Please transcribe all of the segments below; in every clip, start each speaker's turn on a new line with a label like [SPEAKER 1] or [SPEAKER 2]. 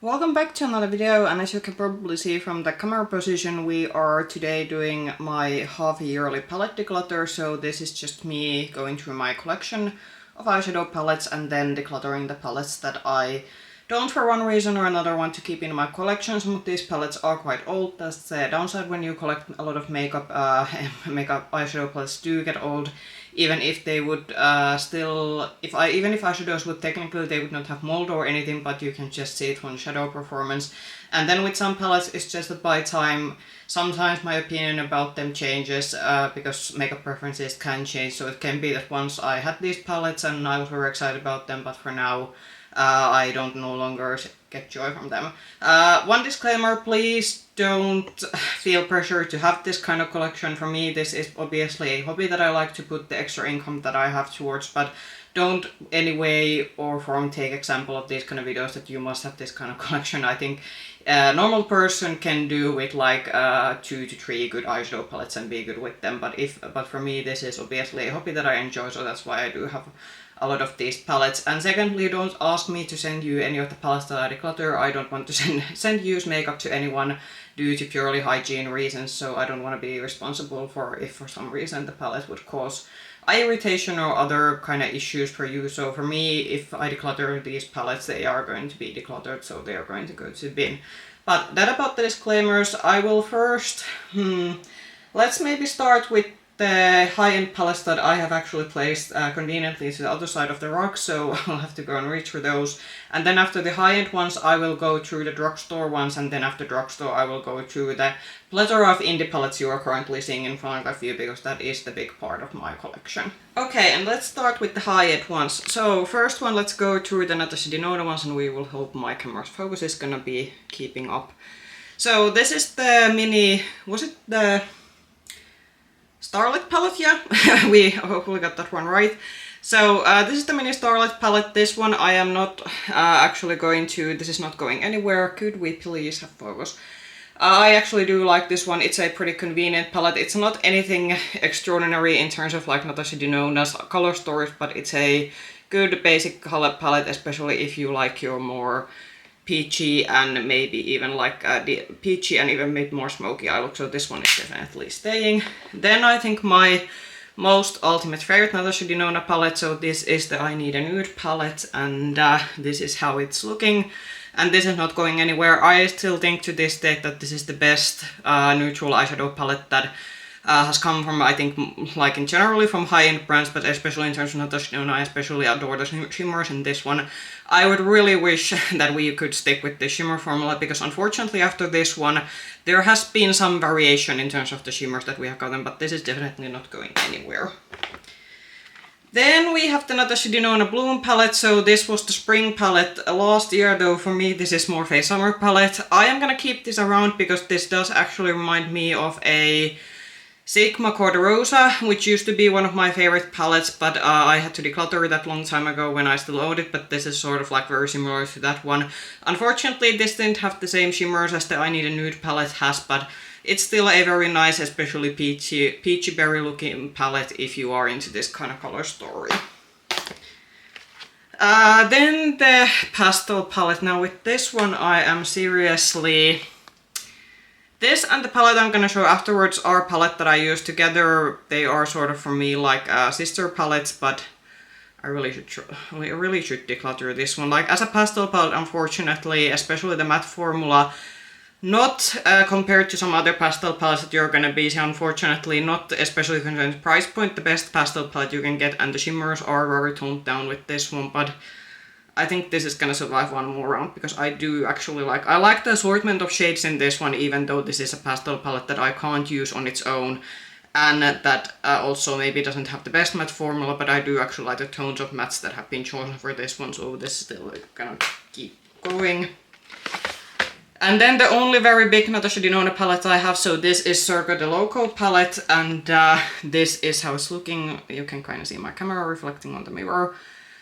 [SPEAKER 1] Welcome back to another video, and as you can probably see from the camera position, we are today doing my half-yearly palette declutter. So this is just me going through my collection of eyeshadow palettes and then decluttering the palettes that I don't for one reason or another want to keep in my collection. Some of these palettes are quite old. That's the downside when you collect a lot of makeup. Makeup eyeshadow palettes do get old. Even if they would even if eyeshadows would technically, they would not have mold or anything, but you can just see it from shadow performance. And then with some palettes, it's just that by time, sometimes my opinion about them changes, because makeup preferences can change. So it can be that once I had these palettes and I was very excited about them, but for now, I don't no longer get joy from them. One disclaimer, please don't feel pressure to have this kind of collection. For me, this is obviously a hobby that I like to put the extra income that I have towards, but don't any way or form take example of these kind of videos that you must have this kind of collection. I think a normal person can do with like 2 to 3 good eyeshadow palettes and be good with them, but for me this is obviously a hobby that I enjoy, so that's why I do have a lot of these palettes. And secondly, don't ask me to send you any of the palettes that I declutter. I don't want to send use makeup to anyone due to purely hygiene reasons, so I don't want to be responsible for if for some reason the palette would cause eye irritation or other kind of issues for you. So for me, if I declutter these palettes, they are going to be decluttered, so they are going to go to the bin. But that about the disclaimers. I will first, let's maybe start with the high-end palettes that I have actually placed conveniently to the other side of the rack, so I'll have to go and reach for those. And then after the high-end ones, I will go through the drugstore ones, and then after drugstore, I will go through the plethora of indie palettes you are currently seeing in front of you, because that is the big part of my collection. Okay, and let's start with the high-end ones. So first one, let's go through the Natasha Denona ones, and we will hope my camera's focus is gonna be keeping up. So this is the mini, was it the Starlight palette? Yeah, we hopefully got that one right. So this is the mini Starlight palette. This one I am not actually going to, this is not going anywhere. Could we please have focus? I actually do like this one. It's a pretty convenient palette. It's not anything extraordinary in terms of like Natasha Denona's color stories, but it's a good basic color palette, especially if you like your more peachy and maybe even like peachy and even a bit more smoky eye look. So this one is definitely staying. Then I think my most ultimate favorite Natasha Denona palette. So this is the I Need a Nude palette, and this is how it's looking. And this is not going anywhere. I still think to this day that this is the best neutral eyeshadow palette that has come from, I think, like in generally from high-end brands, but especially in terms of Natasha Denona, I especially adore the shimmers in this one. I would really wish that we could stick with the shimmer formula, because unfortunately after this one, there has been some variation in terms of the shimmers that we have gotten, but this is definitely not going anywhere. Then we have the Natasha Denona Bloom palette. So this was the spring palette last year, though for me this is more of a summer palette. I am gonna keep this around because this does actually remind me of a Sigma Corderosa, which used to be one of my favorite palettes, but I had to declutter that long time ago when I still owned it, but this is sort of like very similar to that one. Unfortunately, this didn't have the same shimmers as the I Need a Nude palette has, but it's still a very nice, especially peachy berry looking palette if you are into this kind of color story. Then the pastel palette. Now with this one I am seriously... This and the palette I'm gonna show afterwards are palette that I use together. They are sort of for me like sister palettes, but I really should declutter this one. Like as a pastel palette, unfortunately, especially the matte formula, not compared to some other pastel palettes that you're gonna be, unfortunately, not especially concerning the price point, the best pastel palette you can get, and the shimmers are very toned down with this one, but I think this is gonna survive one more round because I do actually like, I like the assortment of shades in this one, even though this is a pastel palette that I can't use on its own, and that also maybe doesn't have the best matte formula, but I do actually like the tones of mattes that have been chosen for this one, so this is still gonna keep going. And then the only very big Natasha Denona palette I have, so this is Circa the Loco palette, and this is how it's looking. You can kind of see my camera reflecting on the mirror.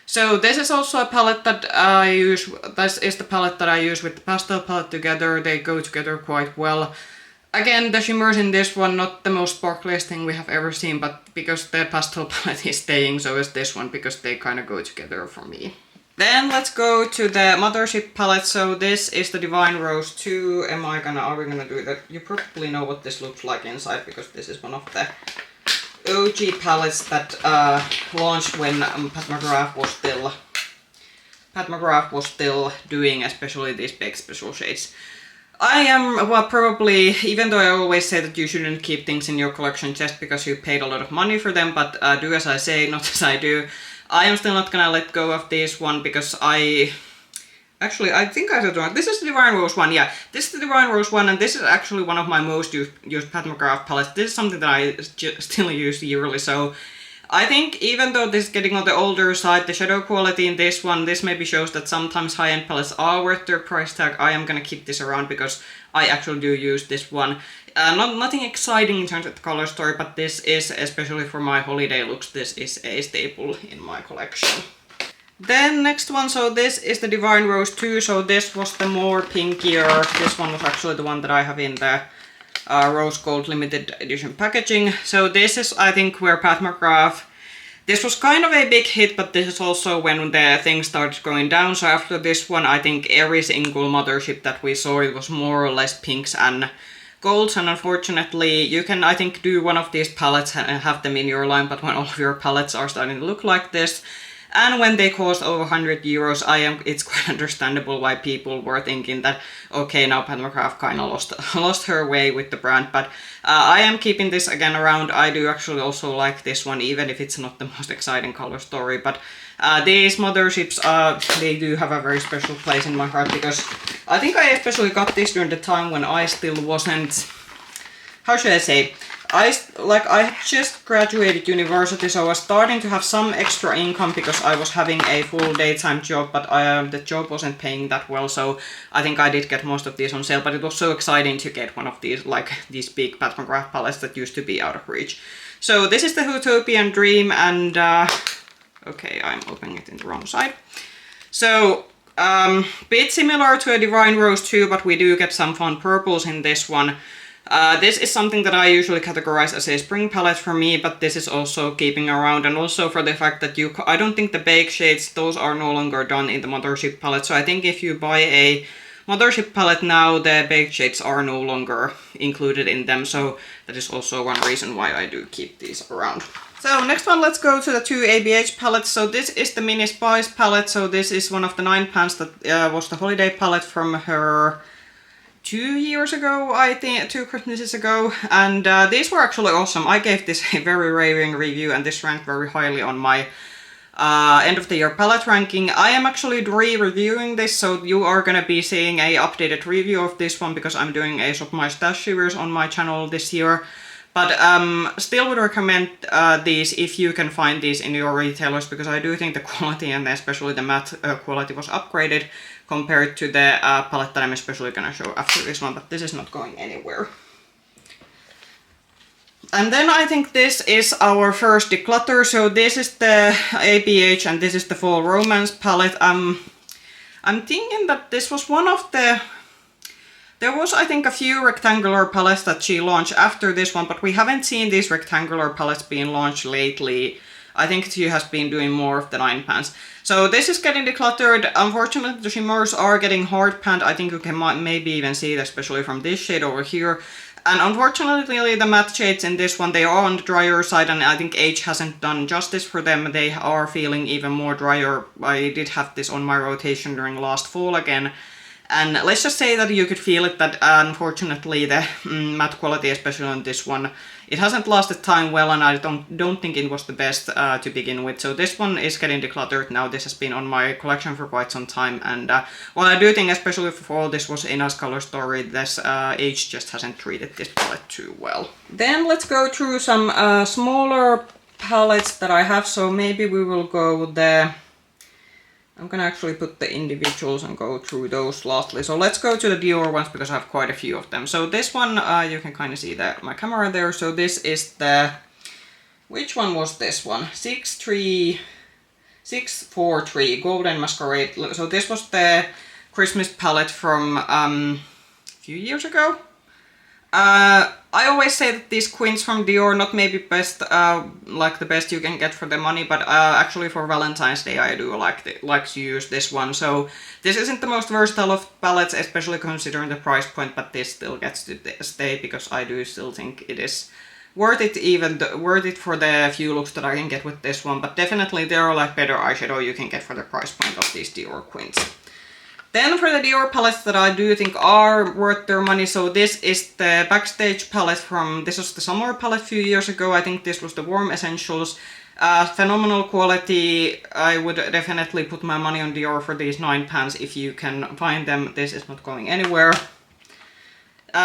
[SPEAKER 1] So this is also a palette that I use, this is the palette that I use with the pastel palette together. They go together quite well. Again, the shimmers in this one, not the most sparkliest thing we have ever seen, but because the pastel palette is staying, so is this one, because they kind of go together for me. Then let's go to the Mothership palette. So this is the Divine Rose 2. Are we gonna do that? You probably know what this looks like inside because this is one of the OG palettes that launched when Pat McGrath was still doing especially these big special shades. I am, well, probably, even though I always say that you shouldn't keep things in your collection just because you paid a lot of money for them, but do as I say, not as I do. I am still not gonna let go of this one because I think I said wrong. This is the Divine Rose 1, yeah. This is the Divine Rose 1, and this is actually one of my most used Pat McGrath palettes. This is something that I still use yearly, so I think even though this is getting on the older side, the shadow quality in this one, this maybe shows that sometimes high-end palettes are worth their price tag. I am gonna keep this around because I actually do use this one. Nothing exciting in terms of the color story, but this is, especially for my holiday looks, this is a staple in my collection. Then next one, so this is the Divine Rose 2, so this was the more pinkier, this one was actually the one that I have in the Rose Gold limited edition packaging. So this is, I think, where Pat McGrath, this was kind of a big hit, but this is also when the thing started going down. So after this one, I think every single Mothership that we saw, it was more or less pinks and golds, and unfortunately you can, I think, do one of these palettes and have them in your line, but when all of your palettes are starting to look like this, and when they cost over 100 euros, it's quite understandable why people were thinking that, okay, now Pat McGrath kind of lost her way with the brand, but I am keeping this again around. I do actually also like this one, even if it's not the most exciting color story, but these Motherships, they do have a very special place in my heart, because I think I especially got this during the time when I still wasn't, how should I say, I just graduated university, so I was starting to have some extra income because I was having a full daytime job, but the job wasn't paying that well, so I think I did get most of these on sale, but it was so exciting to get one of these, like these big Pat McGrath palettes that used to be out of reach. So this is the Utopian Dream, and okay, I'm opening it in the wrong side. So bit similar to a Divine Rose 2, but we do get some fun purples in this one. This is something that I usually categorize as a spring palette for me, but this is also keeping around, and also for the fact that I don't think the bake shades, those are no longer done in the Mothership palette, so I think if you buy a Mothership palette now, the bake shades are no longer included in them, so that is also one reason why I do keep these around. So next one, let's go to the two ABH palettes. So this is the Mini Spice palette, so this is one of the 9 pans that was the holiday palette from her 2 years ago, I think, 2 Christmases ago, and these were actually awesome. I gave this a very raving review, and this ranked very highly on my end of the year palette ranking. I am actually re-reviewing this, so you are gonna be seeing a updated review of this one because I'm doing a Shop My Stash series on my channel this year. But still would recommend these if you can find these in your retailers, because I do think the quality and especially the matte quality was upgraded compared to the palette that I'm especially gonna show after this one, but this is not going anywhere. And then I think this is our first declutter, so this is the ABH and this is the Fall Romance palette. I'm thinking that this was one of the... There was, I think, a few rectangular palettes that she launched after this one, but we haven't seen these rectangular palettes being launched lately. I think she has been doing more of the 9 pans. So this is getting decluttered. Unfortunately, the shimmers are getting hard panned. I think you can maybe even see it, especially from this shade over here. And unfortunately, the matte shades in this one, they are on the drier side, and I think age hasn't done justice for them. They are feeling even more drier. I did have this on my rotation during last fall again. And let's just say that you could feel it, that unfortunately the matte quality, especially on this one, it hasn't lasted time well, and I don't think it was the best to begin with. So this one is getting decluttered now. This has been on my collection for quite some time, and well, I do think especially for fall this was in a color story, this age just hasn't treated this palette too well. Then let's go through some smaller palettes that I have. So maybe we will go the... I'm gonna actually put the individuals and go through those lastly. So let's go to the Dior ones because I have quite a few of them. So this one, you can kind of see my camera there. So this is the, which one was this one? 643 Golden Masquerade. So this was the Christmas palette from a few years ago. I always say that these quints from Dior not maybe best, like the best you can get for the money, but actually for Valentine's Day I do like to use this one. So this isn't the most versatile of palettes, especially considering the price point, but this still gets to stay because I do still think it is worth it, worth it for the few looks that I can get with this one. But definitely there are like better eyeshadow you can get for the price point of these Dior quints. Then for the Dior palettes that I do think are worth their money, so this is the Backstage palette from, this was the summer palette a few years ago. I think this was the Warm Essentials. Phenomenal quality. I would definitely put my money on Dior for these 9 pans if you can find them. This is not going anywhere.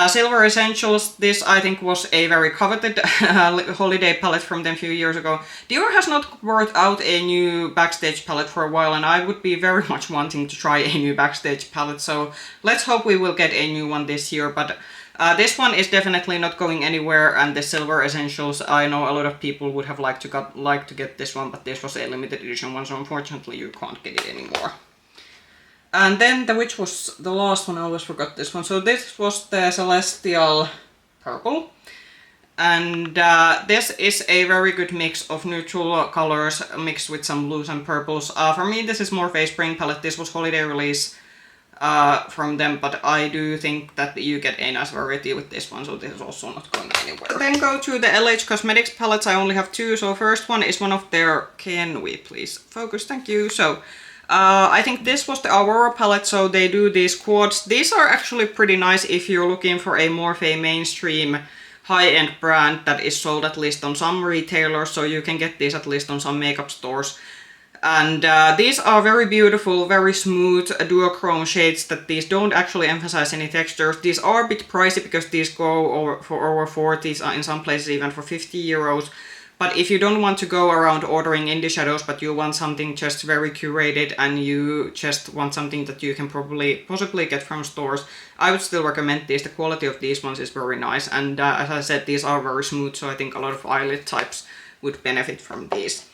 [SPEAKER 1] Silver Essentials, this I think was a very coveted holiday palette from them a few years ago. Dior has not brought out a new Backstage palette for a while, and I would be very much wanting to try a new Backstage palette, so let's hope we will get a new one this year. But this one is definitely not going anywhere, and the Silver Essentials, I know a lot of people would have liked to get this one, but this was a limited edition one, so unfortunately you can't get it anymore. And then, which was the last one, I always forgot this one. So this was the Celestial Purple. And this is a very good mix of neutral colors mixed with some blues and purples. For me, this is Morphe Spring palette. This was holiday release from them, but I do think that you get a nice variety with this one, so this is also not going anywhere. Then go to the LH Cosmetics palettes. I only have 2. So first one is one of their, can we please focus, thank you. So I think this was the Aurora palette, so they do these quads. These are actually pretty nice if you're looking for a Morphe mainstream high-end brand that is sold at least on some retailers, so you can get these at least on some makeup stores. And these are very beautiful, very smooth duochrome shades that these don't actually emphasize any textures. These are a bit pricey because these go for over 40s, in some places even for 50 euros. But if you don't want to go around ordering indie shadows, but you want something just very curated and you just want something that you can possibly get from stores, I would still recommend these. The quality of these ones is very nice, and as I said, these are very smooth, so I think a lot of eyelid types would benefit from these.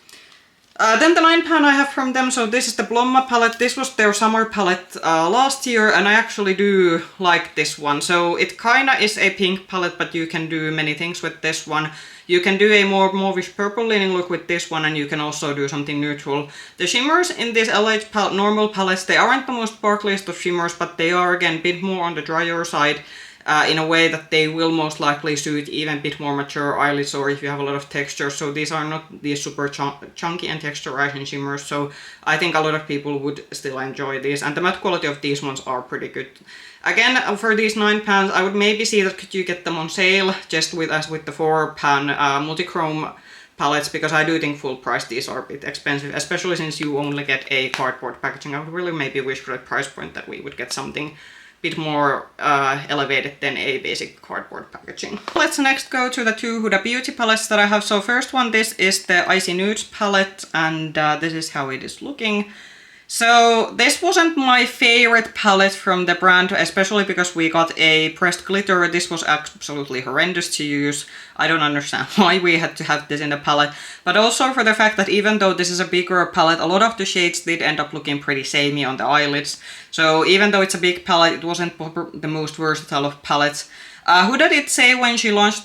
[SPEAKER 1] Then the 9 pan I have from them, so this is the Blomma palette. This was their summer palette last year, and I actually do like this one. So it kinda is a pink palette, but you can do many things with this one. You can do a more mauvish purple leaning look with this one, and you can also do something neutral. The shimmers in this LH normal palettes, they aren't the most sparkliest of shimmers, but they are again a bit more on the drier side. In a way that they will most likely suit even a bit more mature eyelids, or if you have a lot of texture. So these are not these super chunky and texturizing shimmers, so I think a lot of people would still enjoy these, and the matte quality of these ones are pretty good. Again, for these 9 pans, I would maybe see that could you get them on sale just as with the 4 pan multichrome palettes, because I do think full price these are a bit expensive, especially since you only get a cardboard packaging. I would really maybe wish for a price point that we would get something bit more elevated than a basic cardboard packaging. Let's next go to the 2 Huda Beauty palettes that I have. So first one, this is the Icy Nudes palette, and this is how it is looking. So this wasn't my favorite palette from the brand, especially because we got a pressed glitter. This was absolutely horrendous to use. I don't understand why we had to have this in the palette, but also for the fact that even though this is a bigger palette, a lot of the shades did end up looking pretty samey on the eyelids. So even though it's a big palette, it wasn't the most versatile of palettes. Huda did say when she launched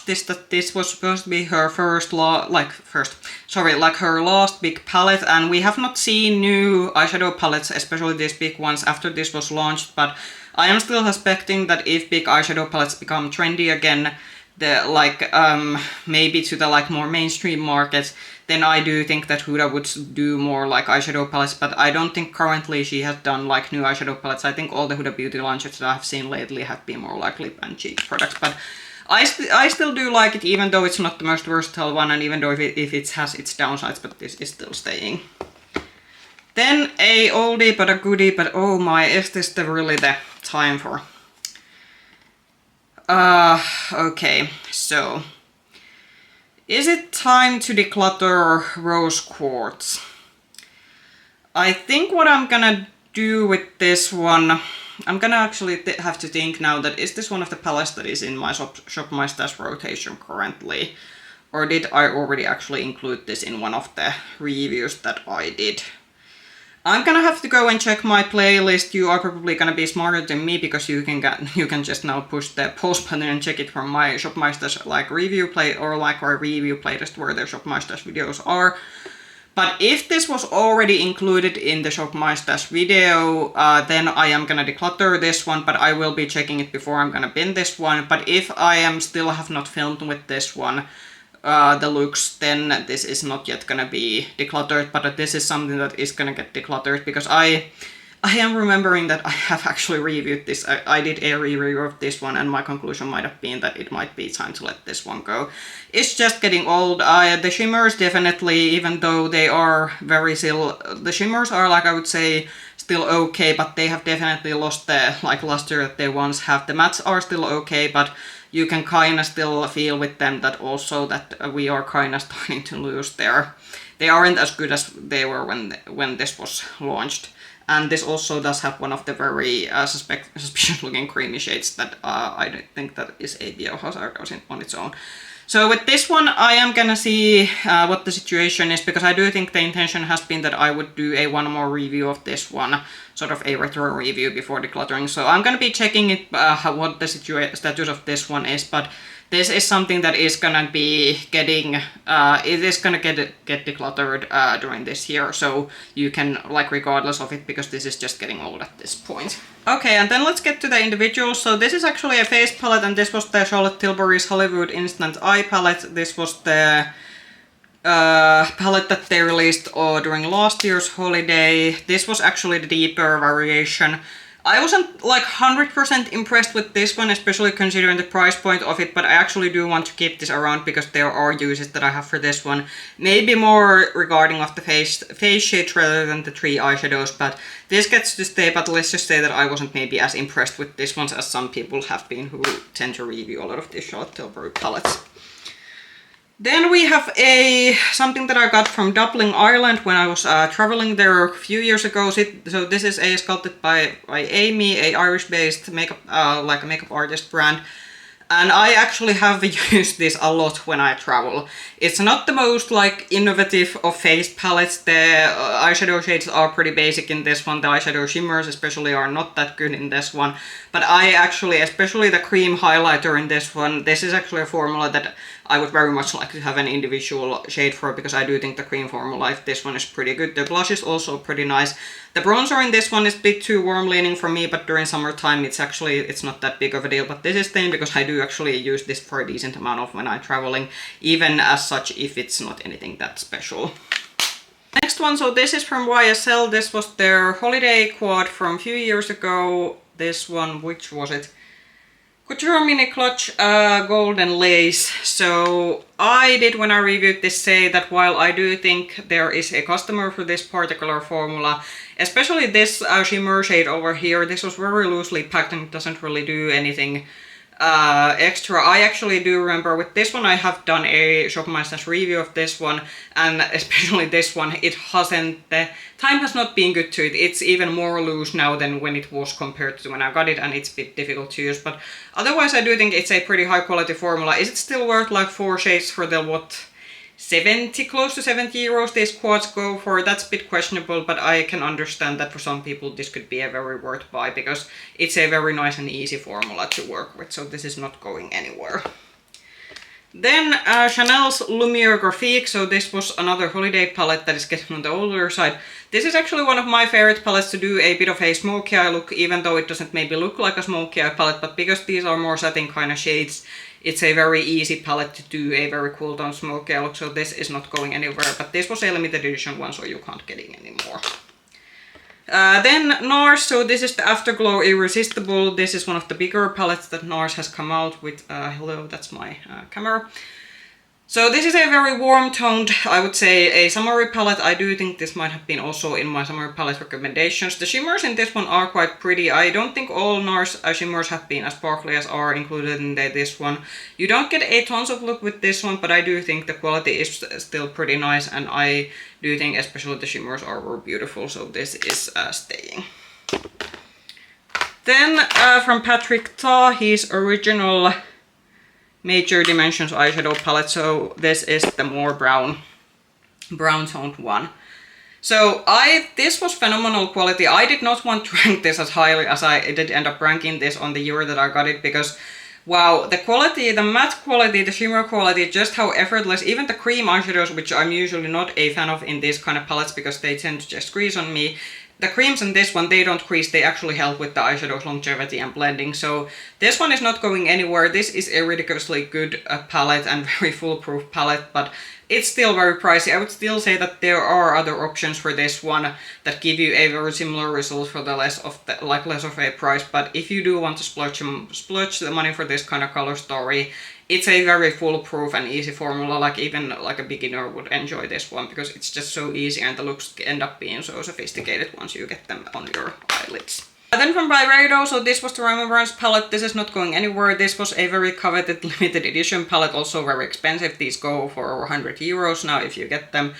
[SPEAKER 1] this that this was supposed to be her her last big palette, and we have not seen new eyeshadow palettes, especially these big ones, after this was launched. But I am still suspecting that if big eyeshadow palettes become trendy again, maybe to the more mainstream market, then I do think that Huda would do more eyeshadow palettes, but I don't think currently she has done new eyeshadow palettes. I think all the Huda Beauty launches that I've seen lately have been more lip and cheek products, but I still do like it, even though it's not the most versatile one, and even though if it has its downsides, but this is still staying. Then a oldie but a goodie, but oh my, is this really the time for... okay, so... Is it time to declutter Rose Quartz? I think what I'm gonna do with this one, I'm gonna actually have to think now that is this one of the palettes that is in my Shop My Stash rotation currently? Or did I already actually include this in one of the reviews that I did? I'm gonna have to go and check my playlist. You are probably gonna be smarter than me because you can just now push the pause button and check it from my Shop My Stash like review play or like our review playlist where the Shop My Stash videos are. But if this was already included in the Shop My Stash video, then I am gonna declutter this one, but I will be checking it before I'm gonna bin this one. But if I am still have not filmed with this one, the looks, then this is not yet gonna be decluttered, but this is something that is gonna get decluttered because I am remembering that I have actually reviewed this. I did a review of this one and my conclusion might have been that it might be time to let this one go. It's just getting old. The shimmers definitely, even though they are very still, the shimmers are like I would say still okay, but they have definitely lost the like luster that they once have. The mattes are still okay, but you can kind of still feel with them that also that we are kind of starting to lose they aren't as good as they were when this was launched. And this also does have one of the very suspicious looking creamy shades that I don't think that is a Biohazard on its own. So with this one, I am gonna see what the situation is, because I do think the intention has been that I would do one more review of this one, sort of a retro review before decluttering. So I'm gonna be checking it, what the status of this one is, but this is something that is gonna be getting, it is gonna get decluttered during this year, so you can, like, regardless of it, because this is just getting old at this point. Okay, and then let's get to the individuals. So this is actually a face palette, and this was the Charlotte Tilbury's Hollywood Instant Eye palette. This was the palette that they released during last year's holiday. This was actually the deeper variation. I wasn't like 100% impressed with this one, especially considering the price point of it, but I actually do want to keep this around because there are uses that I have for this one. Maybe more regarding of the face shades rather than the 3 eyeshadows, but this gets to stay, but let's just say that I wasn't maybe as impressed with this one as some people have been who tend to review a lot of these Charlotte Tilbury palettes. Then we have something that I got from Dublin, Ireland when I was traveling there a few years ago. So this is a Sculpted by Aimee, a Irish-based makeup, like a makeup artist brand. And I actually have used this a lot when I travel. It's not the most like innovative of face palettes. The eyeshadow shades are pretty basic in this one. The eyeshadow shimmers especially are not that good in this one. But I actually, especially the cream highlighter in this one, this is actually a formula that I would very much like to have an individual shade for, because I do think the cream formula of this one is pretty good. The blush is also pretty nice. The bronzer in this one is a bit too warm leaning for me, but during summertime it's not that big of a deal. But this is staying because I do actually use this for a decent amount of when I'm traveling, even as such if it's not anything that special. Next one, so this is from YSL. This was their holiday quad from a few years ago. This one, which was it? Couture Mini Clutch Golden Lace. So I did, when I reviewed this, say that while I do think there is a customer for this particular formula, especially this shimmer shade over here, this was very loosely packed and it doesn't really do anything extra. I actually do remember with this one I have done a Shop My Stash review of this one, and especially this one, the time has not been good to it. It's even more loose now than when it was compared to when I got it, and it's a bit difficult to use, but otherwise I do think it's a pretty high quality formula. Is it still worth like 4 shades for the what? 70, close to 70 euros these quads go for? That's a bit questionable, but I can understand that for some people this could be a very worth buy, because it's a very nice and easy formula to work with, so this is not going anywhere. Then Chanel's Lumiere Graphique. So this was another holiday palette that is getting on the older side. This is actually one of my favorite palettes to do a bit of a smoky eye look, even though it doesn't maybe look like a smoky eye palette, but because these are more satin kind of shades, it's a very easy palette to do a very cool down smoky eye look, so this is not going anywhere, but this was a limited edition one, so you can't get it anymore. Then NARS, so this is the Afterglow Irresistible. This is one of the bigger palettes that NARS has come out with. Hello, that's my camera. So this is a very warm toned, I would say, a summery palette. I do think this might have been also in my summer palette recommendations. The shimmers in this one are quite pretty. I don't think all NARS shimmers have been as sparkly as are included in this one. You don't get a tons of look with this one, but I do think the quality is still pretty nice, and I do think especially the shimmers are very beautiful, so this is staying. Then from Patrick Ta, his original Major Dimensions eyeshadow palette. So this is the more brown toned one. So this was phenomenal quality. I did not want to rank this as highly as I did end up ranking this on the year that I got it, because wow, the quality, the matte quality, the shimmer quality, just how effortless, even the cream eyeshadows, which I'm usually not a fan of in these kind of palettes because they tend to just crease on me. The creams in this one, they don't crease, they actually help with the eyeshadow's longevity and blending. So this one is not going anywhere. This is a ridiculously good palette and very foolproof palette, but it's still very pricey. I would still say that there are other options for this one that give you a very similar result for the less of a price. But if you do want to splurge the money for this kind of color story, it's a very foolproof and easy formula. Like even like a beginner would enjoy this one because it's just so easy and the looks end up being so sophisticated once you get them on your eyelids. And then from Byredo, so this was the Remembrance palette. This is not going anywhere. This was a very coveted limited edition palette, also very expensive. These go for over 100 euros now if you get them.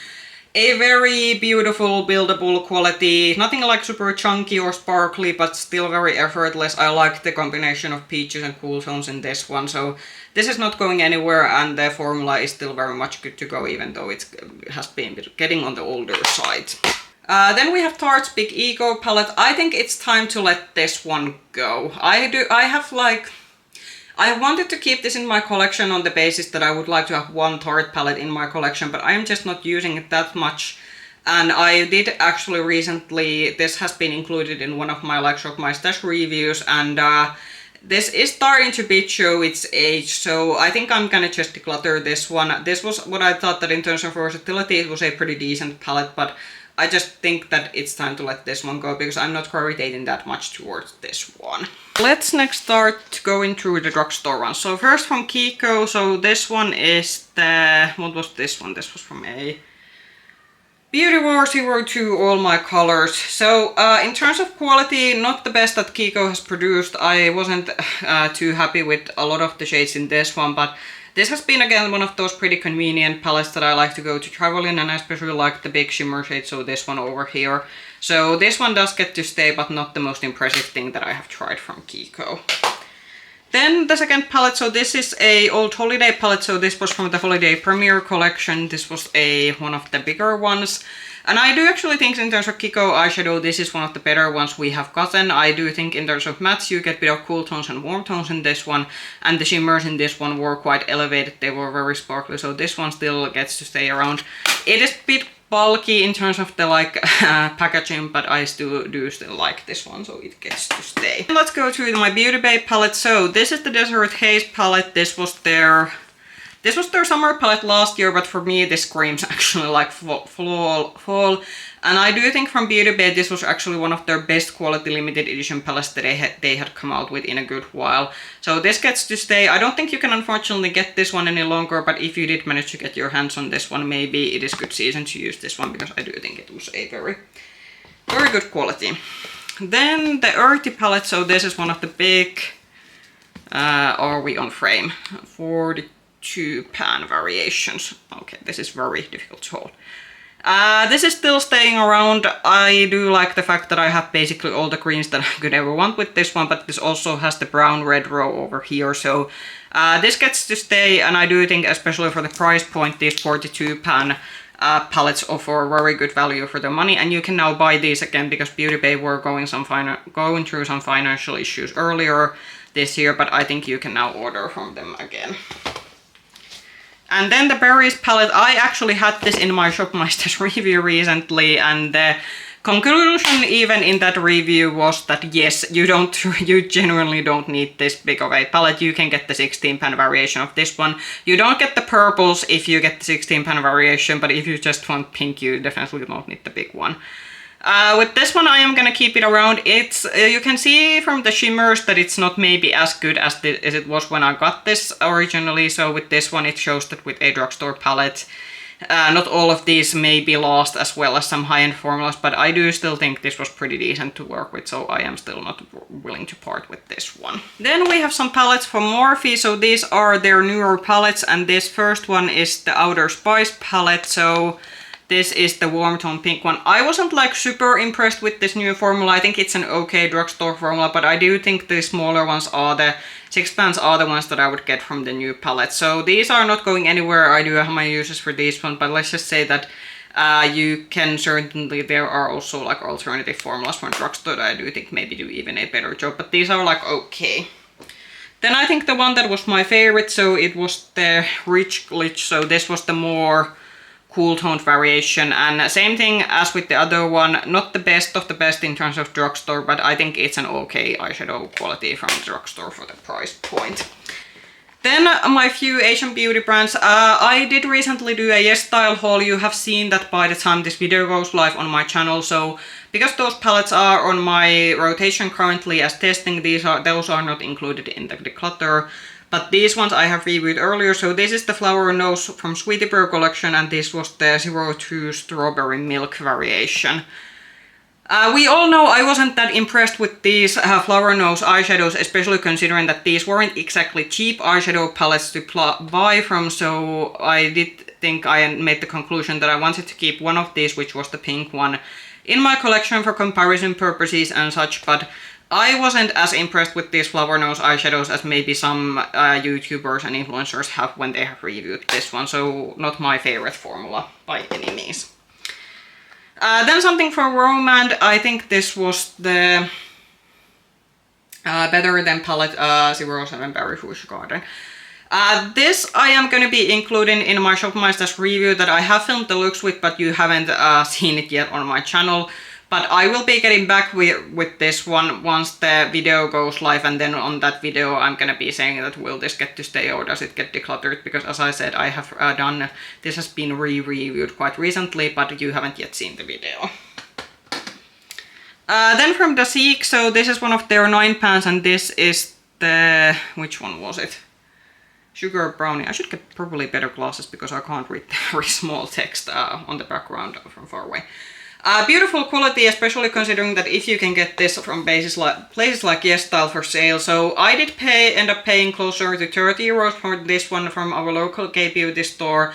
[SPEAKER 1] A very beautiful, buildable quality. Nothing like super chunky or sparkly, but still very effortless. I like the combination of peaches and cool tones in this one. So this is not going anywhere, and the formula is still very much good to go, even though it has been getting on the older side. Then we have Tarte's Big Ego palette. I think it's time to let this one go. I wanted to keep this in my collection on the basis that I would like to have one Tarte palette in my collection, but I am just not using it that much. And I did actually recently, this has been included in one of my like Shop My Stash reviews, and this is starting to show its age, so I think I'm gonna just declutter this one. This was what I thought that in terms of versatility it was a pretty decent palette, but I just think that it's time to let this one go because I'm not gravitating that much towards this one. Let's next start going through the drugstore ones. So first from Kiko, so this one is the, what was this one? This was from a Beauty War 02 All My Colors. So in terms of quality, not the best that Kiko has produced. I wasn't too happy with a lot of the shades in this one, but this has been again one of those pretty convenient palettes that I like to go to travel in, and I especially like the big shimmer shade, so this one over here. So this one does get to stay, but not the most impressive thing that I have tried from Kiko. Then the second palette, so this is a old holiday palette, so this was from the Holiday Premiere collection. This was one of the bigger ones. And I do actually think in terms of Kiko eyeshadow, this is one of the better ones we have gotten. I do think in terms of mattes, you get a bit of cool tones and warm tones in this one. And the shimmers in this one were quite elevated. They were very sparkly, so this one still gets to stay around. It is a bit bulky in terms of the packaging, but I do still like this one, so it gets to stay. And let's go to my ByBeautyBay palette. So this is the Desert Haze palette. This was their summer palette last year, but for me this screams actually like fall. And I do think from ByBeautyBay this was actually one of their best quality limited edition palettes that they had come out with in a good while. So this gets to stay. I don't think you can unfortunately get this one any longer, but if you did manage to get your hands on this one, maybe it is good season to use this one, because I do think it was a very, very good quality. Then the Earthy palette, so this is one of the big, are we on frame? 42 pan variations. Okay, this is very difficult to hold. This is still staying around. I do like the fact that I have basically all the greens that I could ever want with this one, but this also has the brown red row over here, so this gets to stay, and I do think especially for the price point, these 42 pan palettes offer very good value for the money, and you can now buy these again because ByBeautyBay were going through some financial issues earlier this year, but I think you can now order from them again. And then the Berries palette, I actually had this in my Shop My Stash review recently, and the conclusion even in that review was that yes, you genuinely don't need this big of a palette. You can get the 16 pan variation of this one. You don't get the purples if you get the 16 pan variation, but if you just want pink, you definitely don't need the big one. With this one, I am gonna keep it around. It's you can see from the shimmers that it's not maybe as good as it was when I got this originally. So with this one, it shows that with a drugstore palette, not all of these maybe last as well as some high-end formulas, but I do still think this was pretty decent to work with, so I am still not willing to part with this one. Then we have some palettes from Morphe, so these are their newer palettes, and this first one is the Outer Spice palette, so this is the warm tone pink one. I wasn't like super impressed with this new formula. I think it's an okay drugstore formula, but I do think the smaller ones are the 6 pans are the ones that I would get from the new palette. So these are not going anywhere. I do have my uses for these ones, but let's just say that You can certainly, there are also like alternative formulas from drugstore that I do think maybe do even a better job, but these are like okay. Then I think the one that was my favorite, so it was the Rich Glitch, so this was the more cool toned variation, and same thing as with the other one, not the best of the best in terms of drugstore, but I think it's an okay eyeshadow quality from the drugstore for the price point. Then my few Asian beauty brands. I did recently do a Yes Style haul. You have seen that by the time this video goes live on my channel. So because those palettes are on my rotation currently as testing, those are not included in the declutter. But these ones I have reviewed earlier. So this is the Flower Nose from Sweetie Pear collection, and this was the 02 Strawberry Milk variation. We all know I wasn't that impressed with these Flower Nose eyeshadows, especially considering that these weren't exactly cheap eyeshadow palettes to buy from, so I did think I made the conclusion that I wanted to keep one of these, which was the pink one, in my collection for comparison purposes and such, but I wasn't as impressed with these Flower Nose eyeshadows as maybe some YouTubers and influencers have when they have reviewed this one, so not my favorite formula by any means. Then something from Romand. I think this was the Better Than palette 07 Berry Fuchsia Garden. This I am going to be including in my Shop My Stash review that I have filmed the looks with, but you haven't seen it yet on my channel. But I will be getting back with this one once the video goes live, and then on that video I'm gonna be saying that will this get to stay or does it get decluttered, because as I said, I have done, this has been re-reviewed quite recently, but you haven't yet seen the video. Then from Dasique, so this is one of their 9 pans, and this is the, which one was it? Sugar Brownie. I should get probably better glasses because I can't read the very small text on the background from far away. Beautiful quality, especially considering that if you can get this from places like Yes Style for sale. So I did end up paying closer to 30 euros for this one from our local K-beauty store.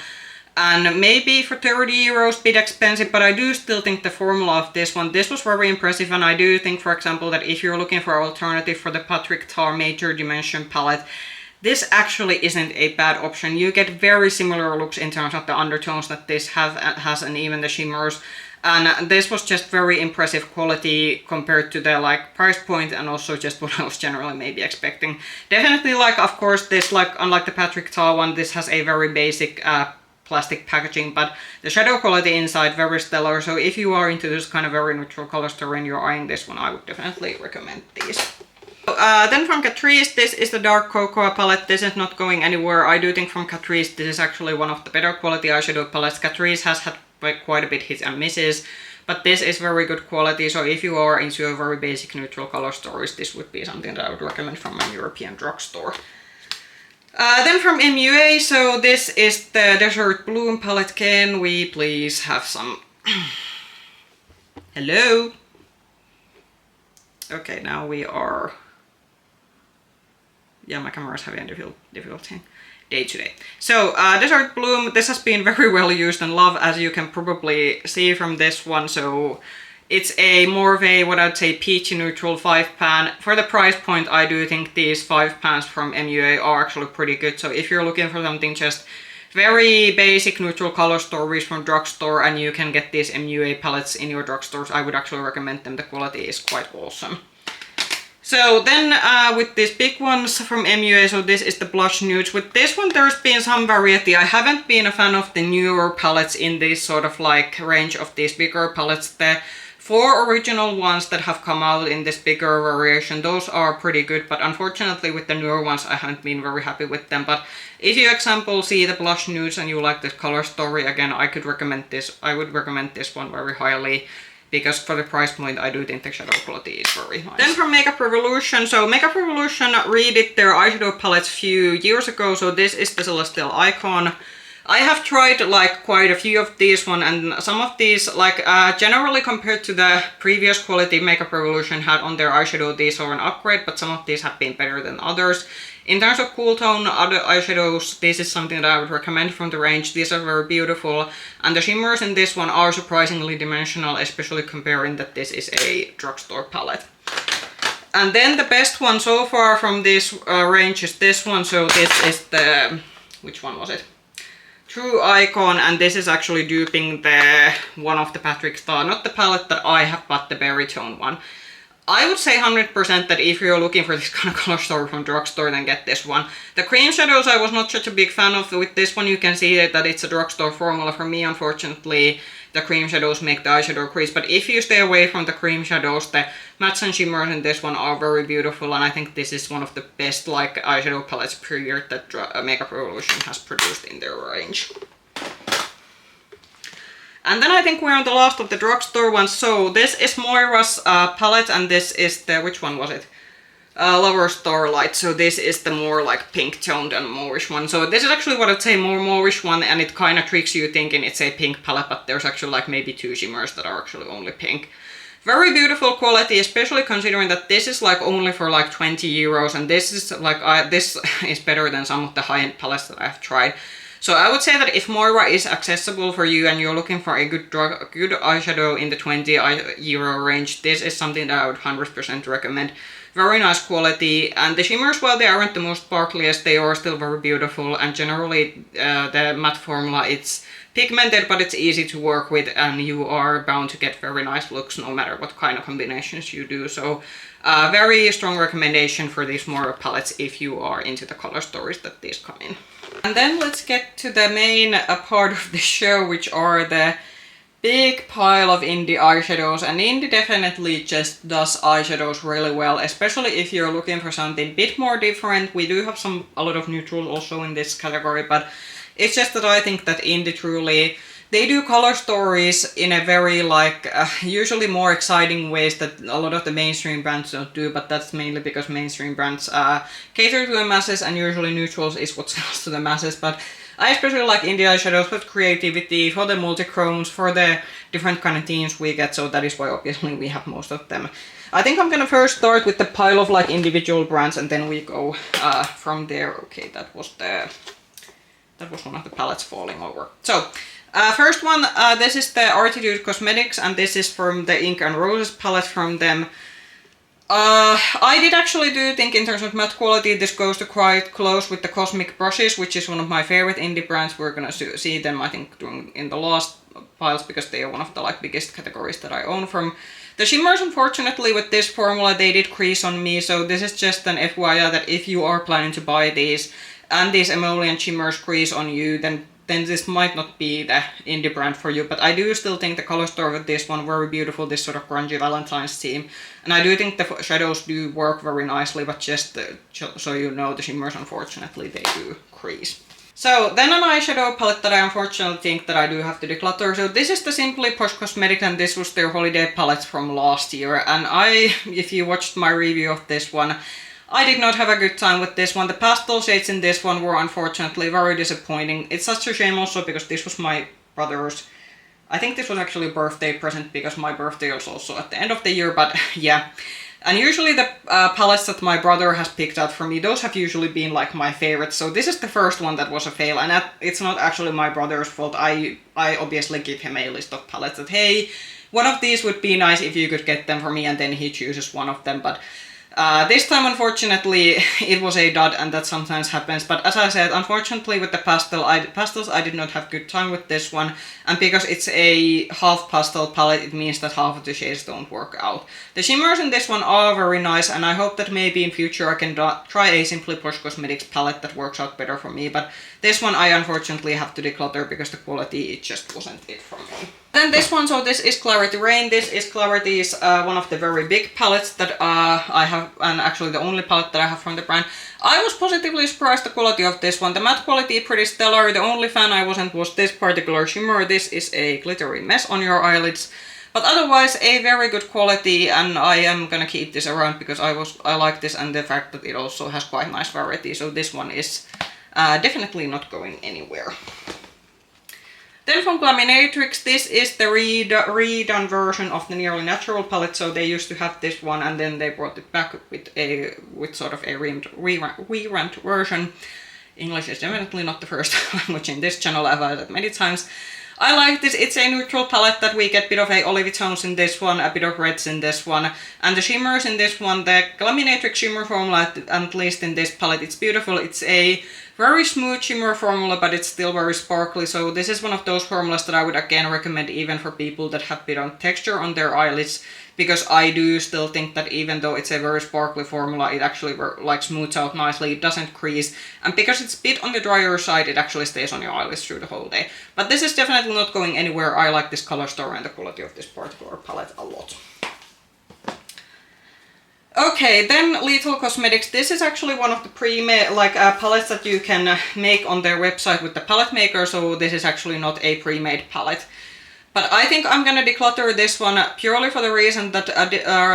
[SPEAKER 1] And maybe for 30 euros a bit expensive, but I do still think the formula of this one, this was very impressive, and I do think, for example, that if you're looking for an alternative for the Patrick Tar Major Dimension palette, this actually isn't a bad option. You get very similar looks in terms of the undertones that this has and even the shimmers. And this was just very impressive quality compared to the like price point, and also just what I was generally maybe expecting. Definitely, like, of course, this, like, unlike the Patrick Tar one, this has a very basic plastic packaging, but the shadow quality inside very stellar. So if you are into this kind of very neutral color story and you're eyeing this one, I would definitely recommend these. Then from Catrice, this is the Dark Cocoa palette. This is not going anywhere. I do think from Catrice this is actually one of the better quality eyeshadow palettes. Catrice has had quite a bit hits and misses, but this is very good quality, so if you are into a very basic neutral color stories, this would be something that I would recommend from a European drugstore. Then from MUA, so this is the Desert Bloom palette. Can we please have some... Hello? Okay, now we are... Yeah, my camera is having difficulty. Day to day. So Desert Bloom, this has been very well used and loved, as you can probably see from this one. So it's a more of a, what I'd say, peachy neutral 5 pan. For the price point, I do think these 5 pans from MUA are actually pretty good. So if you're looking for something just very basic neutral color stories from drugstore, and you can get these MUA palettes in your drugstores, I would actually recommend them. The quality is quite awesome. So then with these big ones from MUA, so this is the Blush Nudes. With this one there's been some variety. I haven't been a fan of the newer palettes in this sort of like range of these bigger palettes. The 4 original ones that have come out in this bigger variation, those are pretty good, but unfortunately with the newer ones I haven't been very happy with them. But if you, example, see the Blush Nudes and you like this color story, again, I could recommend this. I would recommend this one very highly, because for the price point, I do think the shadow quality is very nice. Then from Makeup Revolution, so Makeup Revolution redid their eyeshadow palettes a few years ago, so this is the Celestial Icon. I have tried like quite a few of these one, and some of these, like generally compared to the previous quality Makeup Revolution had on their eyeshadow, these are an upgrade, but some of these have been better than others. In terms of cool tone other eyeshadows, this is something that I would recommend from the range. These are very beautiful, and the shimmers in this one are surprisingly dimensional, especially comparing that this is a drugstore palette. And then the best one so far from this range is this one. So this is the, which one was it? True Icon, and this is actually duping the one of the Patrick Star, not the palette that I have, but the Berry Tone one. I would say 100% that if you're looking for this kind of color story from drugstore, then get this one. The cream shadows I was not such a big fan of. With this one you can see that it's a drugstore formula. For me, unfortunately, the cream shadows make the eyeshadow crease. But if you stay away from the cream shadows, the mattes and shimmers in this one are very beautiful. And I think this is one of the best like eyeshadow palettes period that Makeup Revolution has produced in their range. And then I think we're on the last of the drugstore ones. So this is Moira's palette, and this is the, which one was it? Lover Starlight. So this is the more like pink toned and mauvish one. So this is actually what I'd say more mauvish one, and it kind of tricks you thinking it's a pink palette, but there's actually like maybe 2 shimmers that are actually only pink. Very beautiful quality, especially considering that this is like only for like 20 euros, and this is like this is better than some of the high-end palettes that I've tried. So I would say that if Moira is accessible for you and you're looking for a good eyeshadow in the 20 euro range, this is something that I would 100% recommend. Very nice quality, and the shimmers, while they aren't the most sparkliest, they are still very beautiful, and generally the matte formula, it's pigmented but it's easy to work with, and you are bound to get very nice looks no matter what kind of combinations you do. So very strong recommendation for these Moira palettes if you are into the color stories that these come in. And then let's get to the main part of the show, which are the big pile of indie eyeshadows. And indie definitely just does eyeshadows really well, especially if you're looking for something a bit more different. We do have a lot of neutrals also in this category, but it's just that I think that indie truly, they do color stories in a very like usually more exciting ways that a lot of the mainstream brands don't do, but that's mainly because mainstream brands cater to the masses, and usually neutrals is what sells to the masses. But I especially like indie eyeshadows for creativity, for the multi-chromes, for the different kind of themes we get, so that is why obviously we have most of them. I think I'm gonna first start with the pile of like individual brands, and then we go from there. Okay, that was one of the palettes falling over. So first one, this is the Arttitude Cosmetics, and this is from the Ink and Roses palette from them. I did actually do think in terms of matte quality, this goes to quite close with the Cosmic brushes, which is one of my favorite indie brands. We're gonna see them, I think, in the last piles, because they are one of the like biggest categories that I own from. The shimmers, unfortunately, with this formula, they did crease on me, so this is just an FYI that if you are planning to buy these, and these emollient shimmers crease on you, then this might not be the indie brand for you. But I do still think the color story with this one very beautiful, this sort of grungy Valentine's theme. And I do think the shadows do work very nicely, but just so you know, the shimmers, unfortunately, they do crease. So then an eyeshadow palette that I unfortunately think that I do have to declutter. So this is the Simply Posh Cosmetics, and this was their holiday palette from last year. And if you watched my review of this one, I did not have a good time with this one. The pastel shades in this one were unfortunately very disappointing. It's such a shame also because this was my brother's, I think this was actually a birthday present because my birthday was also at the end of the year, but yeah. And usually the palettes that my brother has picked out for me, those have usually been like my favorites. So this is the first one that was a fail, and it's not actually my brother's fault. I obviously give him a list of palettes that, hey, one of these would be nice if you could get them for me, and then he chooses one of them. But this time, unfortunately, it was a dud, and that sometimes happens. But as I said, unfortunately, with the pastels, I did not have good time with this one. And because it's a half pastel palette, it means that half of the shades don't work out. The shimmers in this one are very nice, and I hope that maybe in future I can try a Simply Posh Cosmetics palette that works out better for me. But this one I unfortunately have to declutter because the quality, it just wasn't it for me. Then this one, so this is Klarity Reign. This is Klarity's one of the very big palettes that I have, and actually the only palette that I have from the brand. I was positively surprised the quality of this one. The matte quality pretty stellar. The only fan I wasn't was this particular shimmer. This is a glittery mess on your eyelids. But otherwise, a very good quality, and I am gonna keep this around because I like this, and the fact that it also has quite nice variety. So this one is definitely not going anywhere. Then from Glaminatrix, this is the redone version of the Nearly Natural palette. So they used to have this one, and then they brought it back with sort of a revamped version. English is definitely not the first language in this channel, I've had it many times. I like this. It's a neutral palette that we get a bit of a olivey tones in this one, a bit of reds in this one, and the shimmers in this one, the Glaminatrix shimmer formula, at least in this palette, it's beautiful. It's a very smooth shimmer formula, but it's still very sparkly, so this is one of those formulas that I would again recommend even for people that have a bit of texture on their eyelids, because I do still think that even though it's a very sparkly formula, it actually like smooths out nicely, it doesn't crease, and because it's a bit on the drier side, it actually stays on your eyelids through the whole day. But this is definitely not going anywhere. I like this color story and the quality of this particular palette a lot. Okay, then Lethal Cosmetics. This is actually one of the pre-made palettes that you can make on their website with the palette maker, so this is actually not a pre-made palette. But I think I'm gonna declutter this one purely for the reason that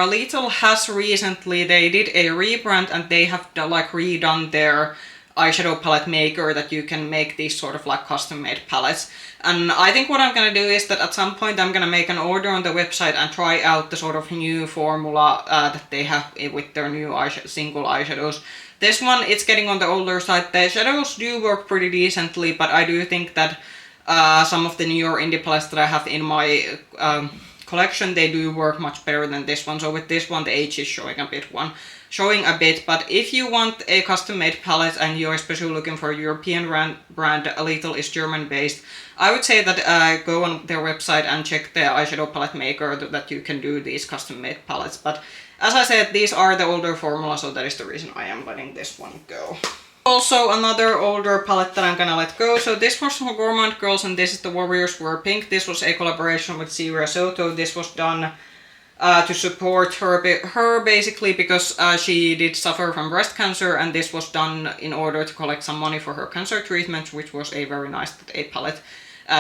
[SPEAKER 1] Lethal has recently, they did a rebrand and they have like redone their eyeshadow palette maker that you can make these sort of like custom made palettes. And I think what I'm gonna do is that at some point I'm gonna make an order on the website and try out the sort of new formula that they have with their new single eyeshadows. This one, it's getting on the older side. The shadows do work pretty decently, but I do think that some of the newer indie palettes that I have in my collection, they do work much better than this one. So with this one, the age is showing a bit, but if you want a custom-made palette and you're especially looking for a European brand, Lethal is German-based, I would say that go on their website and check the eyeshadow palette maker that you can do these custom-made palettes. But as I said, these are the older formula, so that is the reason I am letting this one go. Also another older palette that I'm gonna let go. So this was from Gourmand Girls and this is the Warriors Wear Pink. This was a collaboration with Sierra Soto. This was done to support her basically because she did suffer from breast cancer, and this was done in order to collect some money for her cancer treatment, which was a very nice palette.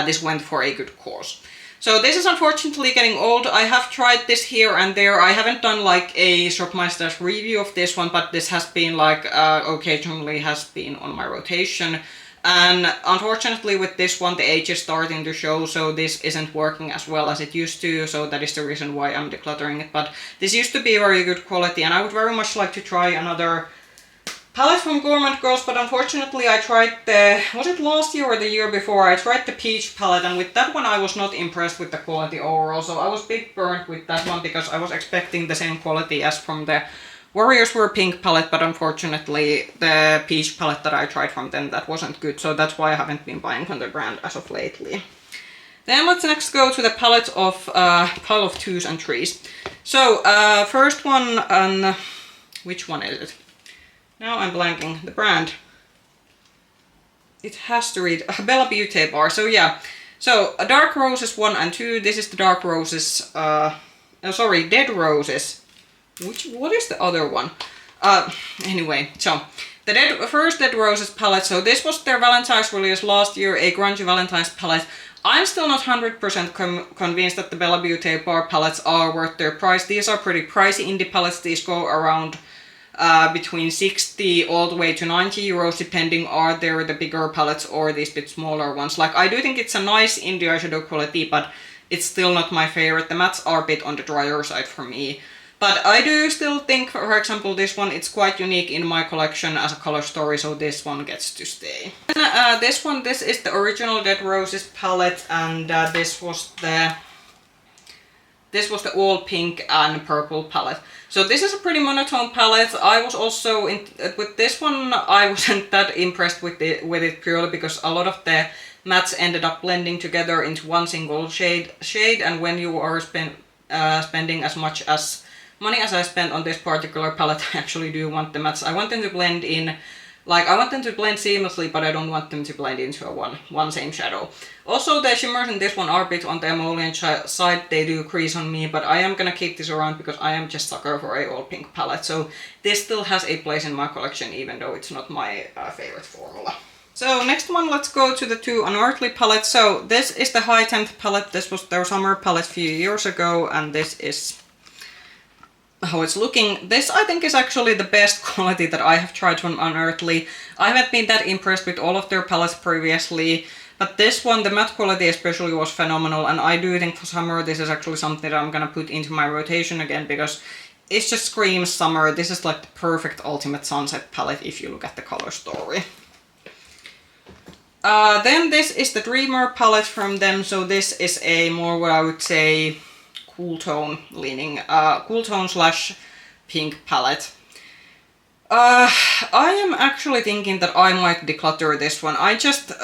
[SPEAKER 1] This went for a good cause. So this is unfortunately getting old. I have tried this here and there. I haven't done like a Shop My Stash review of this one, but this has been like occasionally has been on my rotation. And unfortunately with this one the age is starting to show, so this isn't working as well as it used to, so that is the reason why I'm decluttering it. But this used to be very good quality and I would very much like to try another palette from Gourmand Girls, but unfortunately I tried the, was it last year or the year before, I tried the Peach palette, and with that one I was not impressed with the quality overall, so I was a bit burnt with that one because I was expecting the same quality as from the Warriors Wear Pink palette, but unfortunately the Peach palette that I tried from them, that wasn't good, so that's why I haven't been buying from the brand as of lately. Then let's next go to the palette of pile of 2s and 3s. So first one, and which one is it? Now I'm blanking. The brand. It has to read ByBeautyBay. So yeah. So Dark Roses 1 and 2. This is the Dark Roses. Sorry, Dead Roses. What is the other one? Anyway, so the first Dead Roses palette. So this was their Valentine's release last year, a grungy Valentine's palette. I'm still not 100% convinced that the ByBeautyBay palettes are worth their price. These are pretty pricey indie palettes. These go around between 60 all the way to 90 euros, depending are there the bigger palettes or these bit smaller ones. Like, I do think it's a nice indie eyeshadow quality, but it's still not my favorite. The mattes are a bit on the drier side for me. But I do still think, for example, this one, it's quite unique in my collection as a color story, so this one gets to stay. And, this is the original Dead Roses palette, and this was the all pink and purple palette. So this is a pretty monotone palette. I was also with this one, I wasn't that impressed with it purely because a lot of the mattes ended up blending together into one single shade, and when you are spending as much as money as I spent on this particular palette, I actually do want the mattes. I want them to blend in, like, I want them to blend seamlessly, but I don't want them to blend into a one same shadow. Also, the shimmers in this one are a bit on the emollient side. They do crease on me, but I am gonna keep this around because I am just sucker for a all pink palette. So this still has a place in my collection, even though it's not my favorite formula. So next one, let's go to the two Unearthly palettes. So this is the High Temp palette. This was their summer palette a few years ago, and this is how it's looking. This I think is actually the best quality that I have tried from Unearthly. I haven't been that impressed with all of their palettes previously, but this one, the matte quality especially, was phenomenal, and I do think for summer this is actually something that I'm gonna put into my rotation again because it just screams summer. This is like the perfect ultimate sunset palette if you look at the color story. Then this is the Dreamer palette from them. So this is a more what I would say cool tone leaning, cool tone slash pink palette. I am actually thinking that I might declutter this one.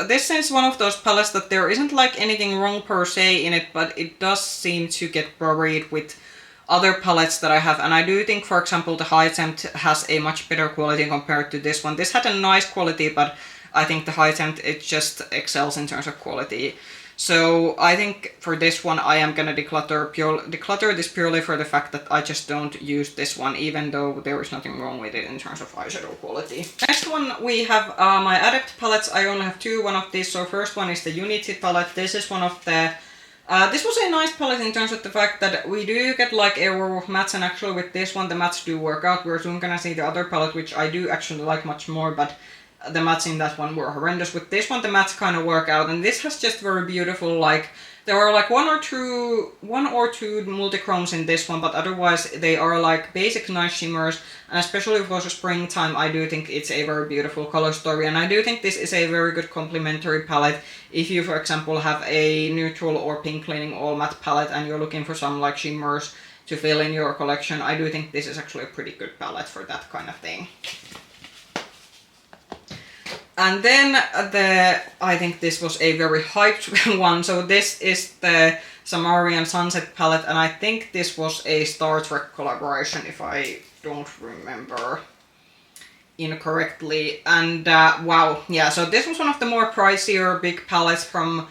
[SPEAKER 1] This is one of those palettes that there isn't like anything wrong per se in it, but it does seem to get buried with other palettes that I have. And I do think, for example, the High Temp has a much better quality compared to this one. This had a nice quality, but I think the High Temp, it just excels in terms of quality. So I think for this one I am gonna declutter this purely for the fact that I just don't use this one, even though there is nothing wrong with it in terms of eyeshadow quality. Next one we have my Adept palettes. I only have one of these. So first one is the Unity palette. This is one of the this was a nice palette in terms of the fact that we do get like a row of mattes, and actually with this one the mattes do work out. We're soon gonna see the other palette, which I do actually like much more, but the mattes in that one were horrendous. With this one the mattes kind of work out, and this has just very beautiful, like there are like one or two multichromes in this one, but otherwise they are like basic nice shimmers, and especially for the springtime I do think it's a very beautiful color story. And I do think this is a very good complementary palette if you, for example, have a neutral or pink leaning all matte palette and you're looking for some like shimmers to fill in your collection. I do think this is actually a pretty good palette for that kind of thing. And then I think this was a very hyped one. So this is the Samarian Sunset palette, and I think this was a Star Trek collaboration if I don't remember incorrectly. And wow, yeah, so this was one of the more pricier big palettes from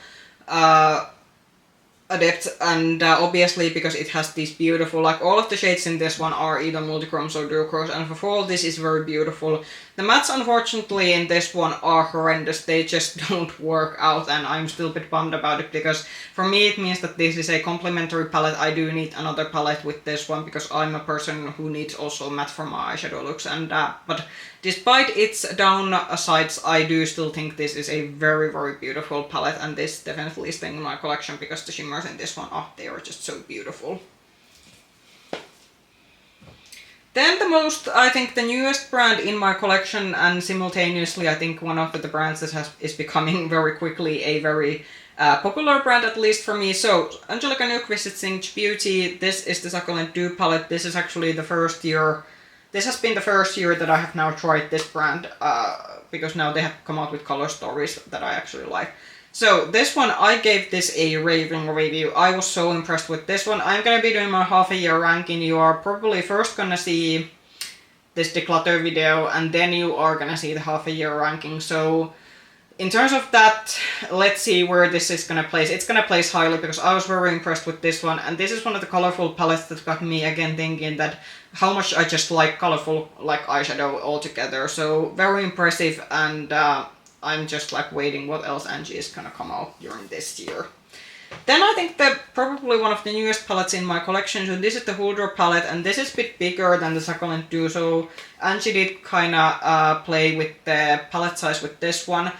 [SPEAKER 1] Adept, and obviously because it has these beautiful, like all of the shades in this one are either multichromes or duochromes, and for all this is very beautiful. The mattes unfortunately in this one are horrendous, they just don't work out, and I'm still a bit bummed about it, because for me it means that this is a complementary palette. I do need another palette with this one because I'm a person who needs also matte for my eyeshadow looks, and but despite its downsides I do still think this is a very very beautiful palette, and this definitely is staying in my collection because the shimmers in this one, they are just so beautiful. Then I think the newest brand in my collection, and simultaneously I think one of the brands that is becoming very quickly a very popular brand, at least for me. So Angelica Nyqvist's Singe Beauty, this is the Succulent Dew palette. This is actually the first year, this has been the first year that I have now tried this brand, because now they have come out with color stories that I actually like. So this one, I gave this a raving review. I was so impressed with this one. I'm gonna be doing my half a year ranking. You are probably first gonna see this declutter video, and then you are gonna see the half a year ranking. So in terms of that, let's see where this is gonna place. It's gonna place highly because I was very impressed with this one, and this is one of the colorful palettes that got me again thinking that how much I just like colorful like eyeshadow altogether. So very impressive, and I'm just like waiting what else Angie is gonna come out during this year. Then I think that probably one of the newest palettes in my collection, so this is the Huda palette, and this is a bit bigger than the Succulent Dew, so Angie did kinda play with the palette size with this one.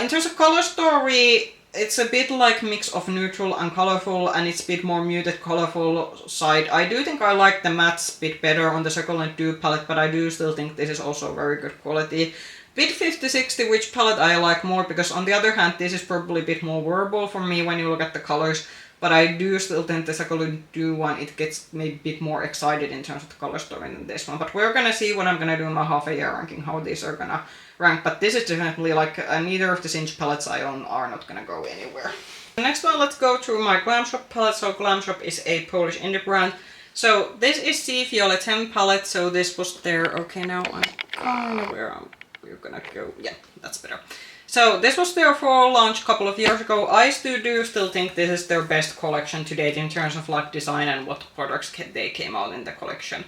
[SPEAKER 1] In terms of color story, it's a bit like mix of neutral and colorful, and it's a bit more muted colorful side. I do think I like the mattes a bit better on the Succulent Dew palette, but I do still think this is also very good quality. Bit 50-60 which palette I like more, because on the other hand this is probably a bit more wearable for me when you look at the colors, but I do still think the Succulent Dew one, it gets maybe a bit more excited in terms of the color story than this one. But we're gonna see when I'm gonna do my half a year ranking how these are gonna rank, but this is definitely like neither of the Singe palettes I own are not gonna go anywhere. The next one, let's go through my GlamShop palette. So GlamShop is a Polish indie brand. So this is Sea Violet 10 palette, so this was their, okay now I'm kind of where we're gonna go, yeah, that's better. So this was their fall launch a couple of years ago. I still think this is their best collection to date in terms of like design and what products they came out in the collection.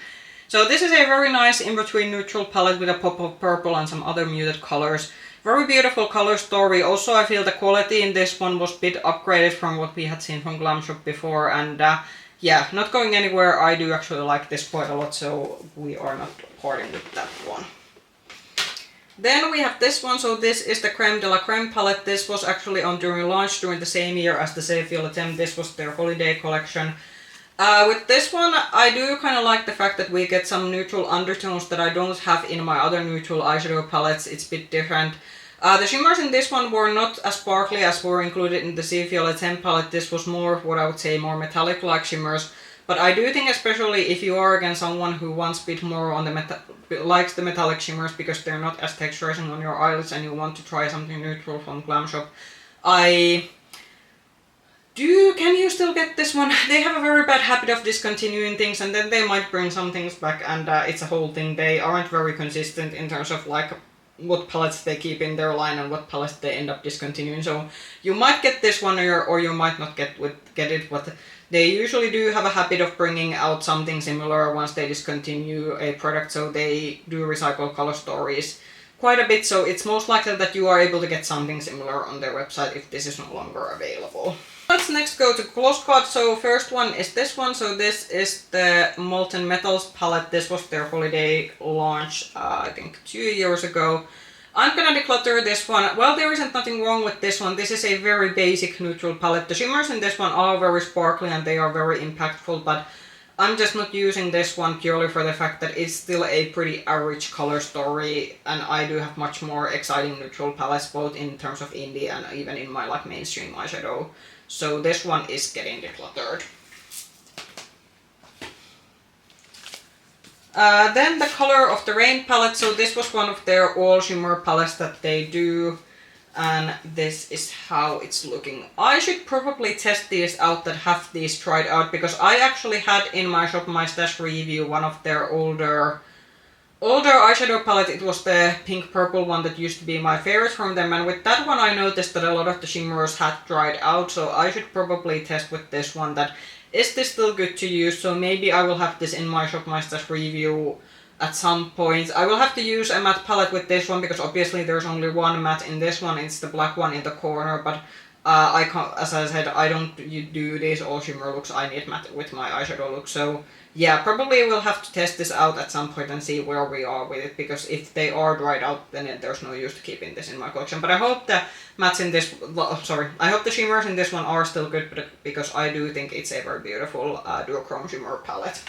[SPEAKER 1] So this is a very nice in-between neutral palette with a pop of purple and some other muted colors. Very beautiful color story. Also I feel the quality in this one was a bit upgraded from what we had seen from GlamShop before, and yeah, not going anywhere. I do actually like this quite a lot, so we are not parting with that one. Then we have this one, so this is the Creme de la Creme palette. This was actually on during launch during the same year as the Sea Violet 10. This was their holiday collection. With this one, I do kind of like the fact that we get some neutral undertones that I don't have in my other neutral eyeshadow palettes. It's a bit different. The shimmers in this one were not as sparkly as were included in the Sea Violet 10 palette. This was more, what I would say, more metallic-like shimmers. But I do think, especially if you are again someone who wants a bit more on the likes the metallic shimmers because they're not as texturizing on your eyelids and you want to try something neutral from GlamShop, can you still get this one? They have a very bad habit of discontinuing things and then they might bring some things back, and it's a whole thing. They aren't very consistent in terms of like what palettes they keep in their line and what palettes they end up discontinuing. So you might get this one or you might not get it, but they usually do have a habit of bringing out something similar once they discontinue a product, so they do recycle color stories quite a bit, so it's most likely that you are able to get something similar on their website if this is no longer available. Let's next go to GlossGods. So first one is this one. So this is the Molten Metals palette. This was their holiday launch, I think 2 years ago. I'm gonna declutter this one. Well, there isn't nothing wrong with this one. This is a very basic neutral palette. The shimmers in this one are very sparkly and they are very impactful, but I'm just not using this one purely for the fact that it's still a pretty average color story, and I do have much more exciting neutral palettes both in terms of indie and even in my like mainstream eyeshadow. So this one is getting decluttered. Then the Color of the Rain palette. So this was one of their all shimmer palettes that they do, and this is how it's looking. I should probably test these out that have these tried out, because I actually had in my Shop My Stash review one of their older eyeshadow palette. It was the pink purple one that used to be my favorite from them, and with that one I noticed that a lot of the shimmers had dried out, so I should probably test with this one that is this still good to use. So maybe I will have this in my Shop My Stash review at some point. I will have to use a matte palette with this one because obviously there's only one matte in this one. It's the black one in the corner, but I can't, as I said, I don't do these all shimmer looks. I need matte with my eyeshadow look. So yeah, probably we'll have to test this out at some point and see where we are with it, because if they are dried out, then there's no use to keeping this in my collection. But I hope the mattes in this, I hope the shimmers in this one are still good, because I do think it's a very beautiful duochrome shimmer palette.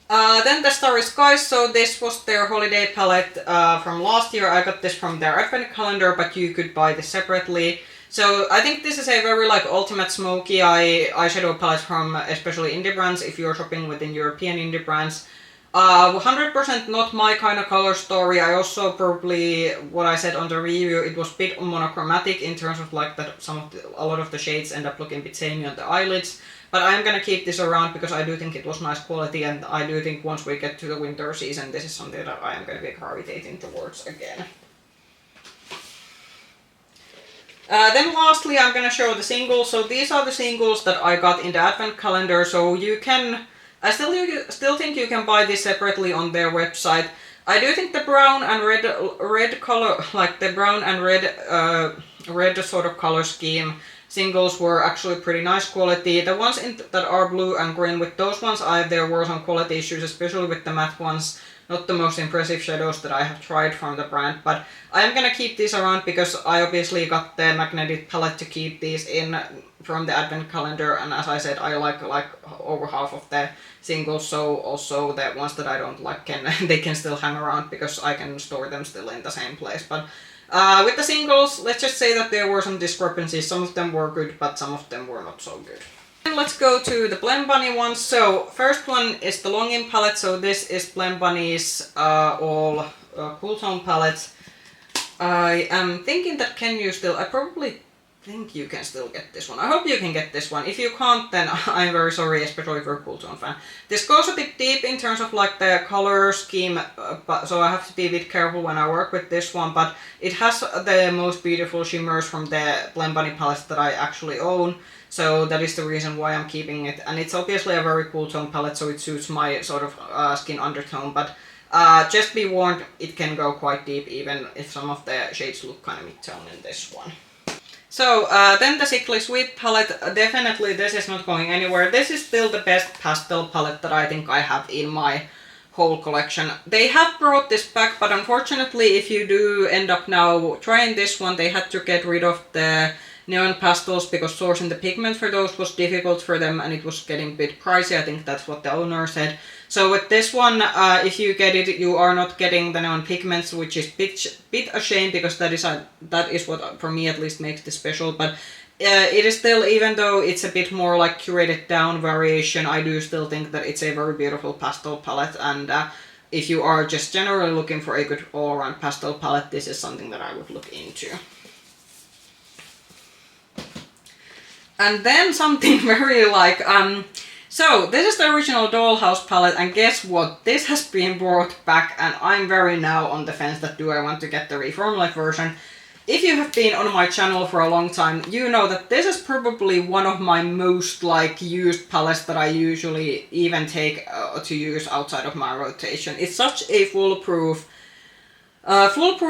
[SPEAKER 1] Then the Starry Skies. So this was their holiday palette from last year. I got this from their advent calendar, but you could buy this separately. So I think this is a very like ultimate smoky eye eyeshadow palette from especially indie brands if you're shopping within European indie brands. 100% not my kind of color story. I also probably, what I said on the review, it was a bit monochromatic in terms of like that a lot of the shades end up looking a bit samey on the eyelids. But I'm gonna keep this around because I do think it was nice quality, and I do think once we get to the winter season, this is something that I am gonna be gravitating towards again. Then lastly, I'm gonna show the singles. So these are the singles that I got in the advent calendar. So you can, I still think you can buy this separately on their website. I do think the brown and red color, like the brown and red sort of color scheme singles were actually pretty nice quality. The ones that are blue and green, with those ones there were some quality issues, especially with the matte ones. Not the most impressive shadows that I have tried from the brand, but I am gonna keep these around because I obviously got the magnetic palette to keep these in from the advent calendar, and as I said, I like over half of the singles, so also the ones that I don't like they can still hang around because I can store them still in the same place. But with the singles, let's just say that there were some discrepancies. Some of them were good, but some of them were not so good. And let's go to the Blem Bunny ones. So first one is the Longing palette. So this is Blem Bunny's all cool tone palette. I am thinking that I probably think you can still get this one. I hope you can get this one. If you can't, then I'm very sorry, especially if you're a cool tone fan. This goes a bit deep in terms of like the color scheme, so I have to be a bit careful when I work with this one, but it has the most beautiful shimmers from the Blem Bunny palettes that I actually own. So that is the reason why I'm keeping it, and it's obviously a very cool tone palette, so it suits my sort of skin undertone, but just be warned, it can go quite deep even if some of the shades look kind of mid-tone in this one. So then the Sickly Sweet palette, definitely this is not going anywhere. This is still the best pastel palette that I think I have in my whole collection. They have brought this back, but unfortunately if you do end up now trying this one, they had to get rid of the neon pastels because sourcing the pigment for those was difficult for them and it was getting a bit pricey. I think that's what the owner said. So with this one, if you get it, you are not getting the neon pigments, which is bit a shame, because that is what for me at least makes this special. But it is still, even though it's a bit more like curated down variation, I do still think that it's a very beautiful pastel palette. And if you are just generally looking for a good all-around pastel palette, this is something that I would look into. And then something very like, so this is the original Dollhouse palette, and guess what? This has been brought back, and I'm very now on the fence that do I want to get the reformulate version. If you have been on my channel for a long time, you know that this is probably one of my most like used palettes that I usually even take to use outside of my rotation. It's such a foolproof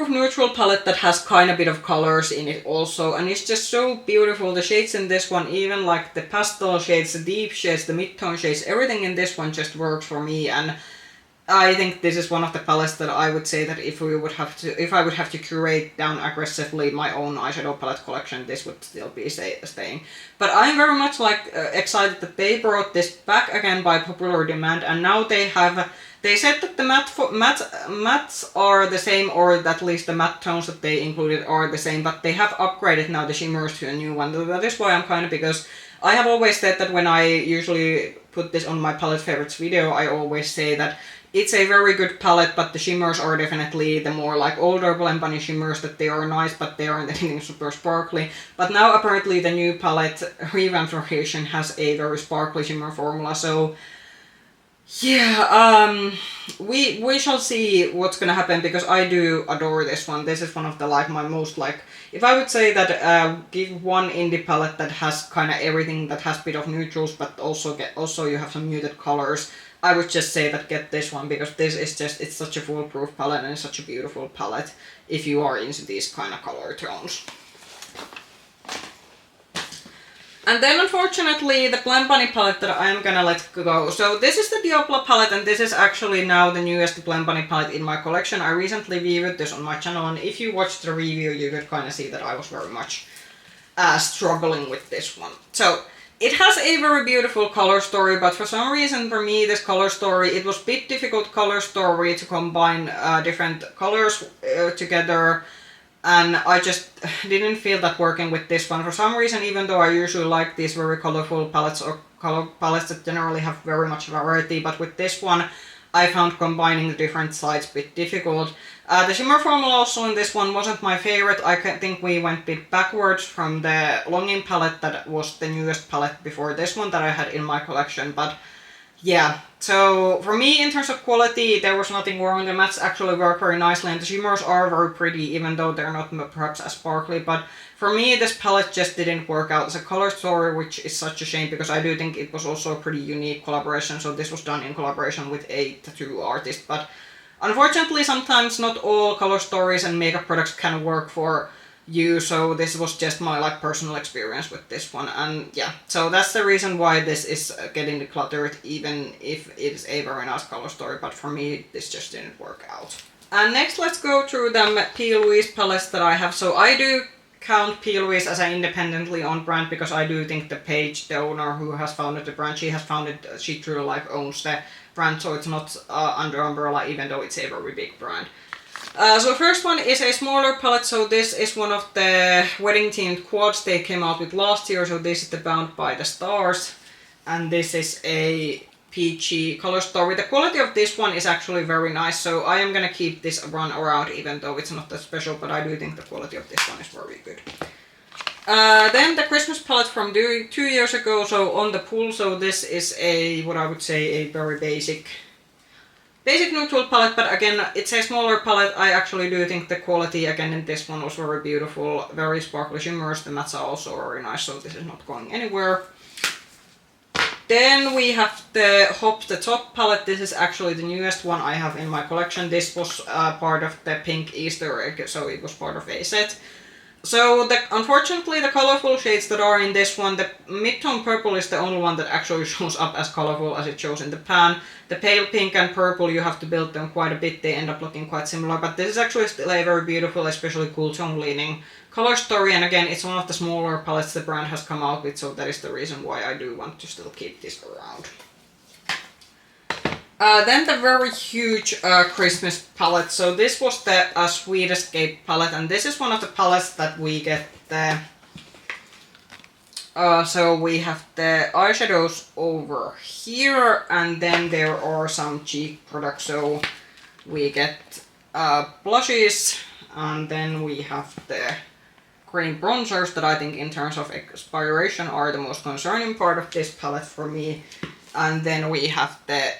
[SPEAKER 1] neutral palette that has kind of bit of colors in it also, and it's just so beautiful. The shades in this one, even like the pastel shades, the deep shades, the mid-tone shades, everything in this one just works for me. And I think this is one of the palettes that I would say that if I would have to curate down aggressively my own eyeshadow palette collection, this would still be staying. But I'm very much like excited that they brought this back again by popular demand, and now they said that the mattes are the same, or at least the matte tones that they included are the same, but they have upgraded now the shimmers to a new one. That is why I'm kind of, because I have always said that when I usually put this on my palette favorites video, I always say that it's a very good palette, but the shimmers are definitely the more like older Blend Bunny shimmers, that they are nice, but they aren't anything super sparkly. But now apparently the new palette revamped version has a very sparkly shimmer formula, so yeah, we shall see what's gonna happen, because I do adore this one. This is one of the like my most like, if I would say that give one indie palette that has kind of everything, that has a bit of neutrals, but also you have some muted colors, I would just say that get this one, because this is just, it's such a foolproof palette, and it's such a beautiful palette if you are into these kind of color tones. And then unfortunately the Blend Bunny palette that I'm gonna let go. So this is the Diopla palette, and this is actually now the newest Blend Bunny palette in my collection. I recently reviewed this on my channel, and if you watched the review you could kind of see that I was very much struggling with this one. So it has a very beautiful color story, but for some reason for me this color story, it was a bit difficult color story to combine different colors together. And I just didn't feel that working with this one. For some reason, even though I usually like these very colorful palettes, or color palettes that generally have very much variety, but with this one I found combining the different sides a bit difficult. The shimmer formula also in this one wasn't my favorite. I think we went a bit backwards from the Longing palette that was the newest palette before this one that I had in my collection, but yeah. So for me, in terms of quality, there was nothing wrong. The mattes actually work very nicely, and the shimmers are very pretty, even though they're not perhaps as sparkly. But for me, this palette just didn't work out as a color story, which is such a shame, because I do think it was also a pretty unique collaboration. So this was done in collaboration with a tattoo artist. But unfortunately, sometimes not all color stories and makeup products can work for you, so this was just my like personal experience with this one. And yeah, so that's the reason why this is getting decluttered, even if it is a very nice color story, but for me this just didn't work out. And next let's go through the P. Louise palettes that I have. So I do count P. Louise as an independently owned brand, because I do think the Paige, the owner who has founded the brand, she truly like owns the brand, so it's not under umbrella, even though it's a very big brand. So first one is a smaller palette. So this is one of the wedding themed quads they came out with last year. So this is the Bound by the Stars, and this is a peachy color story. The quality of this one is actually very nice, so I am gonna keep this run around, even though it's not that special, but I do think the quality of this one is very good. Then the Christmas palette from 2 years ago, so On the Pool. So this is a, what I would say, a very basic neutral palette, but again, it's a smaller palette. I actually do think the quality again in this one was very beautiful, very sparkly shimmers. The mattes are also very nice, so this is not going anywhere. Then we have the Hop the Top palette. This is actually the newest one I have in my collection. This was part of the pink Easter egg, so it was part of a set. So unfortunately the colorful shades that are in this one, the mid-tone purple is the only one that actually shows up as colorful as it shows in the pan. The pale pink and purple, you have to build them quite a bit, they end up looking quite similar, but this is actually still a very beautiful, especially cool tone leaning color story, and again it's one of the smaller palettes the brand has come out with, so that is the reason why I do want to still keep this around. Then the very huge Christmas palette. So this was the Sweet Escape palette, and this is one of the palettes that we get the... so we have the eyeshadows over here, and then there are some cheek products. So we get blushes, and then we have the green bronzers that I think in terms of expiration are the most concerning part of this palette for me. And then we have the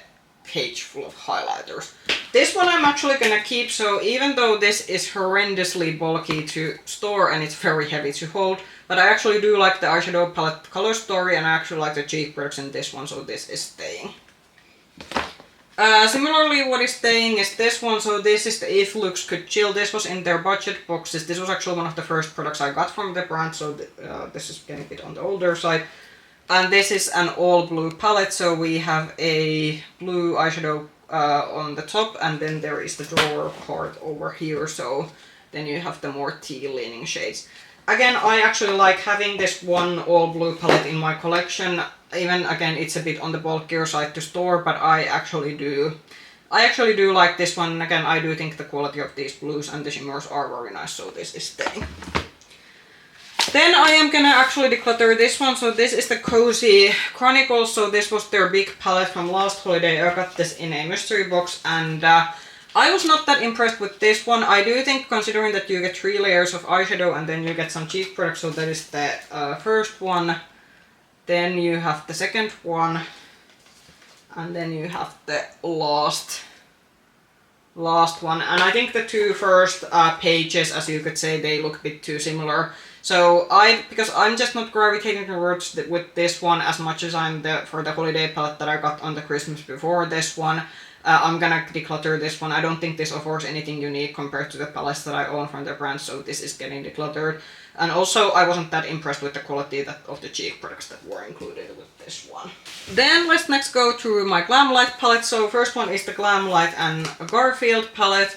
[SPEAKER 1] page full of highlighters. This one I'm actually gonna keep, so even though this is horrendously bulky to store and it's very heavy to hold, but I actually do like the eyeshadow palette color story, and I actually like the cheek products in this one, so this is staying. Similarly, what is staying is this one. So this is the If Looks Could Chill. This was in their budget boxes. This was actually one of the first products I got from the brand, so this is getting a bit on the older side. And this is an all blue palette, so we have a blue eyeshadow on the top, and then there is the drawer part over here, so then you have the more teal leaning shades. Again, I actually like having this one all blue palette in my collection. Even again, it's a bit on the bulkier side to store, but I actually do like this one. And again, I do think the quality of these blues and the shimmers are very nice, so this is staying. Then I am gonna actually declutter this one. So this is the Cozy Chronicles. So this was their big palette from last holiday. I got this in a mystery box, and I was not that impressed with this one. I do think, considering that you get 3 layers of eyeshadow and then you get some cheek products, so that is the first one. Then you have the second one, and then you have the last one. And I think the 2 first pages, as you could say, they look a bit too similar. So because I'm just not gravitating towards with this one as much as I'm for the holiday palette that I got on the Christmas before this one. I'm gonna declutter this one. I don't think this offers anything unique compared to the palettes that I own from the brand, so this is getting decluttered. And also, I wasn't that impressed with the quality of the cheek products that were included with this one. Then let's next go through my Glamlite palette. So first one is the Glamlite and Garfield palette.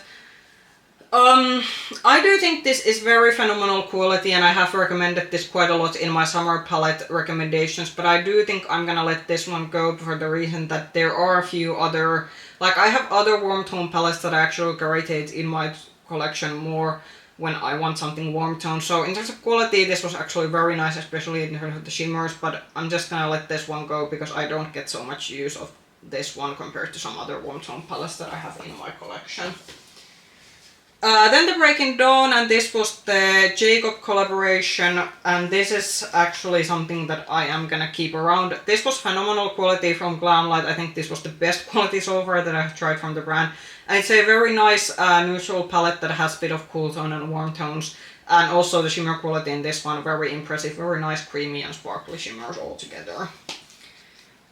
[SPEAKER 1] I do think this is very phenomenal quality, and I have recommended this quite a lot in my summer palette recommendations, but I do think I'm gonna let this one go for the reason that there are a few other, like I have other warm tone palettes that I actually gravitate in my collection more when I want something warm tone. So in terms of quality, this was actually very nice, especially in terms of the shimmers, but I'm just gonna let this one go because I don't get so much use of this one compared to some other warm tone palettes that I have in my collection. Then the Breaking Dawn, and this was the Jacob collaboration, and this is actually something that I am gonna keep around. This was phenomenal quality from Glamlite. I think this was the best quality so far that I've tried from the brand. And it's a very nice neutral palette that has a bit of cool tone and warm tones. And also the shimmer quality in this one, very impressive, very nice creamy and sparkly shimmers all together.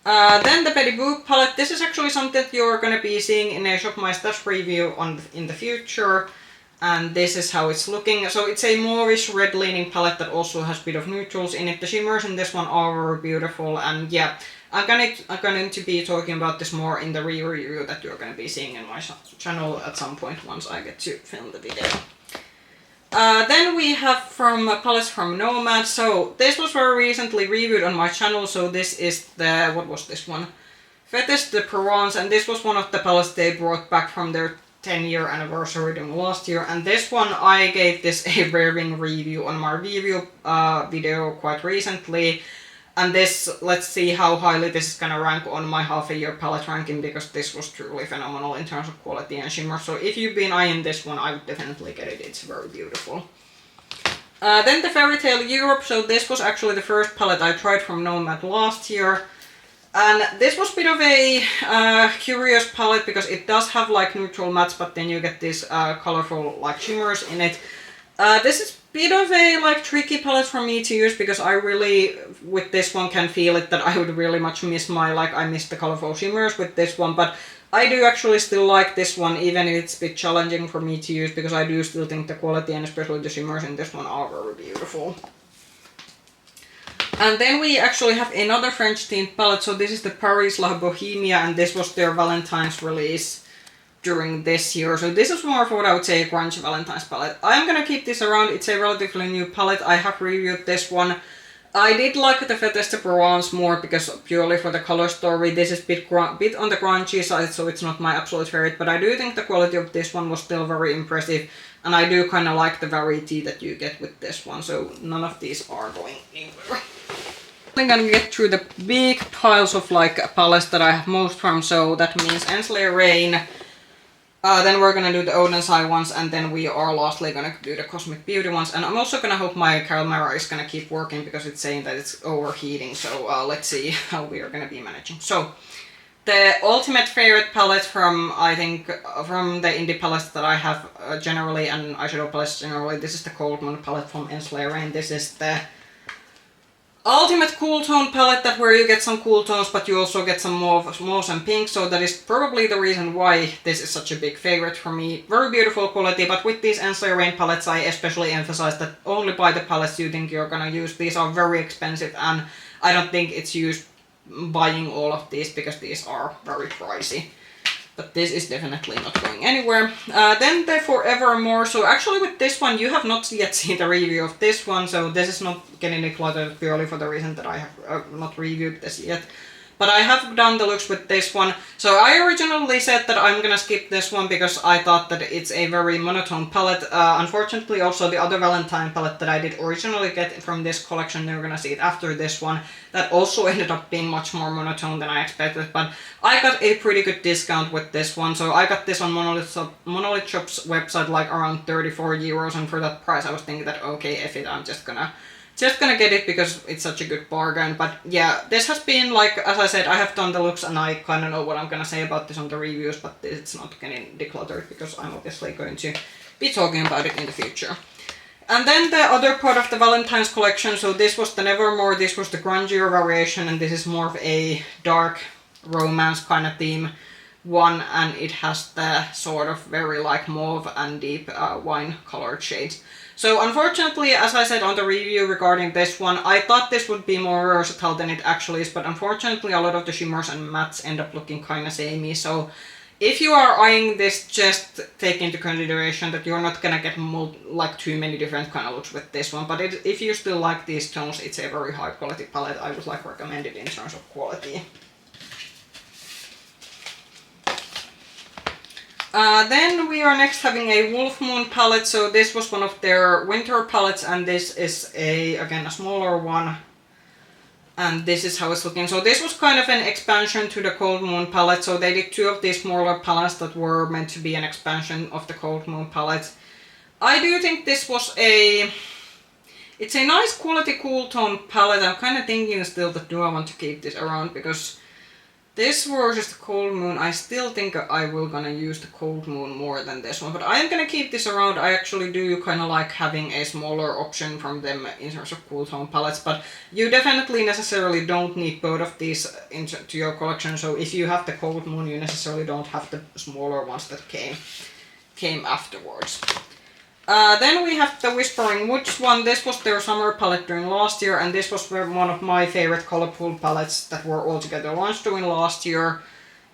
[SPEAKER 1] Then the Betty Boop palette. This is actually something that you're gonna be seeing in a Shop My Stash review in the future. And this is how it's looking. So it's a Moorish red leaning palette that also has a bit of neutrals in it. The shimmers in this one are very beautiful, and yeah, I'm going to be talking about this more in the review that you're going to be seeing in my channel at some point once I get to film the video. Then we have from palettes from Nomad. So this was very recently reviewed on my channel. So this is the, what was this one? Fetish de Provence, and this was one of the palettes they brought back from their 10-year anniversary during last year, and this one I gave this a raving review on my review video quite recently, and this, let's see how highly this is gonna rank on my half-a-year palette ranking, because this was truly phenomenal in terms of quality and shimmer. So if you've been eyeing this one, I would definitely get it. It's very beautiful. Then the Fairy Tale Europe. So this was actually the first palette I tried from Nomad last year. And this was a bit of a curious palette because it does have like neutral mattes, but then you get these colorful like shimmers in it. This is a bit of a like tricky palette for me to use because I really, with this one, can feel it that I would really much miss I miss the colorful shimmers with this one, but I do actually still like this one, even if it's a bit challenging for me to use, because I do still think the quality and especially the shimmers in this one are very beautiful. And then we actually have another French themed palette. So this is the Paris La Bohemia, and this was their Valentine's release during this year. So this is more of what I would say a grunge Valentine's palette. I'm gonna keep this around. It's a relatively new palette. I have reviewed this one I did like the Fête de Provence more because purely for the color story. This is bit on the grungy side, so it's not my absolute favorite, but I do think the quality of this one was still very impressive, and I do kind of like the variety that you get with this one, so none of these are going anywhere. I'm gonna get through the big piles of like palettes that I have most from, so that means Ensley Reign. Then we're gonna do the Odensai ones, and then we are lastly gonna do the Cosmic Beauty ones. And I'm also gonna hope my camera is gonna keep working because it's saying that it's overheating. So let's see how we are gonna be managing. So the ultimate favorite palette from, I think, from the indie palettes that I have generally, and eyeshadow palettes generally, this is the Cold Moon palette from Ensley Reign. This is the ultimate cool tone palette, that where you get some cool tones but you also get some mauves and pink, so that is probably the reason why this is such a big favorite for me. Very beautiful quality, but with these Ensley Reign palettes I especially emphasize that only buy the palettes you think you're gonna use. These are very expensive and I don't think it's used buying all of these because these are very pricey. But this is definitely not going anywhere. Then the Forevermore. So actually with this one, you have not yet seen the review of this one, so this is not getting decluttered purely for the reason that I have not reviewed this yet. But I have done the looks with this one. So I originally said that I'm gonna skip this one because I thought that it's a very monotone palette. Unfortunately, also the other Valentine palette that I did originally get from this collection, you're gonna see it after this one, that also ended up being much more monotone than I expected. But I got a pretty good discount with this one. So I got this on Monolith Shop's website like around 34 euros, and for that price I was thinking that okay, F it, I'm just gonna get it because it's such a good bargain. But yeah, this has been like, as I said, I have done the looks and I kind of know what I'm gonna say about this on the reviews, but it's not getting decluttered because I'm obviously going to be talking about it in the future. And then the other part of the Valentine's collection, so this was the Nevermore, this was the grungier variation, and this is more of a dark romance kind of theme one, and it has the sort of very like mauve and deep wine colored shades. So unfortunately, as I said on the review regarding this one, I thought this would be more versatile than it actually is, but unfortunately a lot of the shimmers and mattes end up looking kind of samey. So if you are eyeing this, just take into consideration that you're not gonna get like too many different kind of looks with this one. But if you still like these tones, it's a very high quality palette. I would like recommend it in terms of quality. Then we are next having a Wolf Moon palette. So this was one of their winter palettes, and this is again a smaller one. And this is how it's looking. So this was kind of an expansion to the Cold Moon palette. So they did two of these smaller palettes that were meant to be an expansion of the Cold Moon palette. I do think this was it's a nice quality cool tone palette. I'm kind of thinking still that do I want to keep this around, because this versus the Cold Moon, I still think I will gonna use the Cold Moon more than this one, but I am gonna keep this around. I actually do kind of like having a smaller option from them in terms of cool tone palettes, but you definitely necessarily don't need both of these into your collection. So if you have the Cold Moon, you necessarily don't have the smaller ones that came afterwards. Then we have the Whispering Woods one. This was their summer palette during last year, and this was one of my favorite colorful palettes that were all together launched during last year.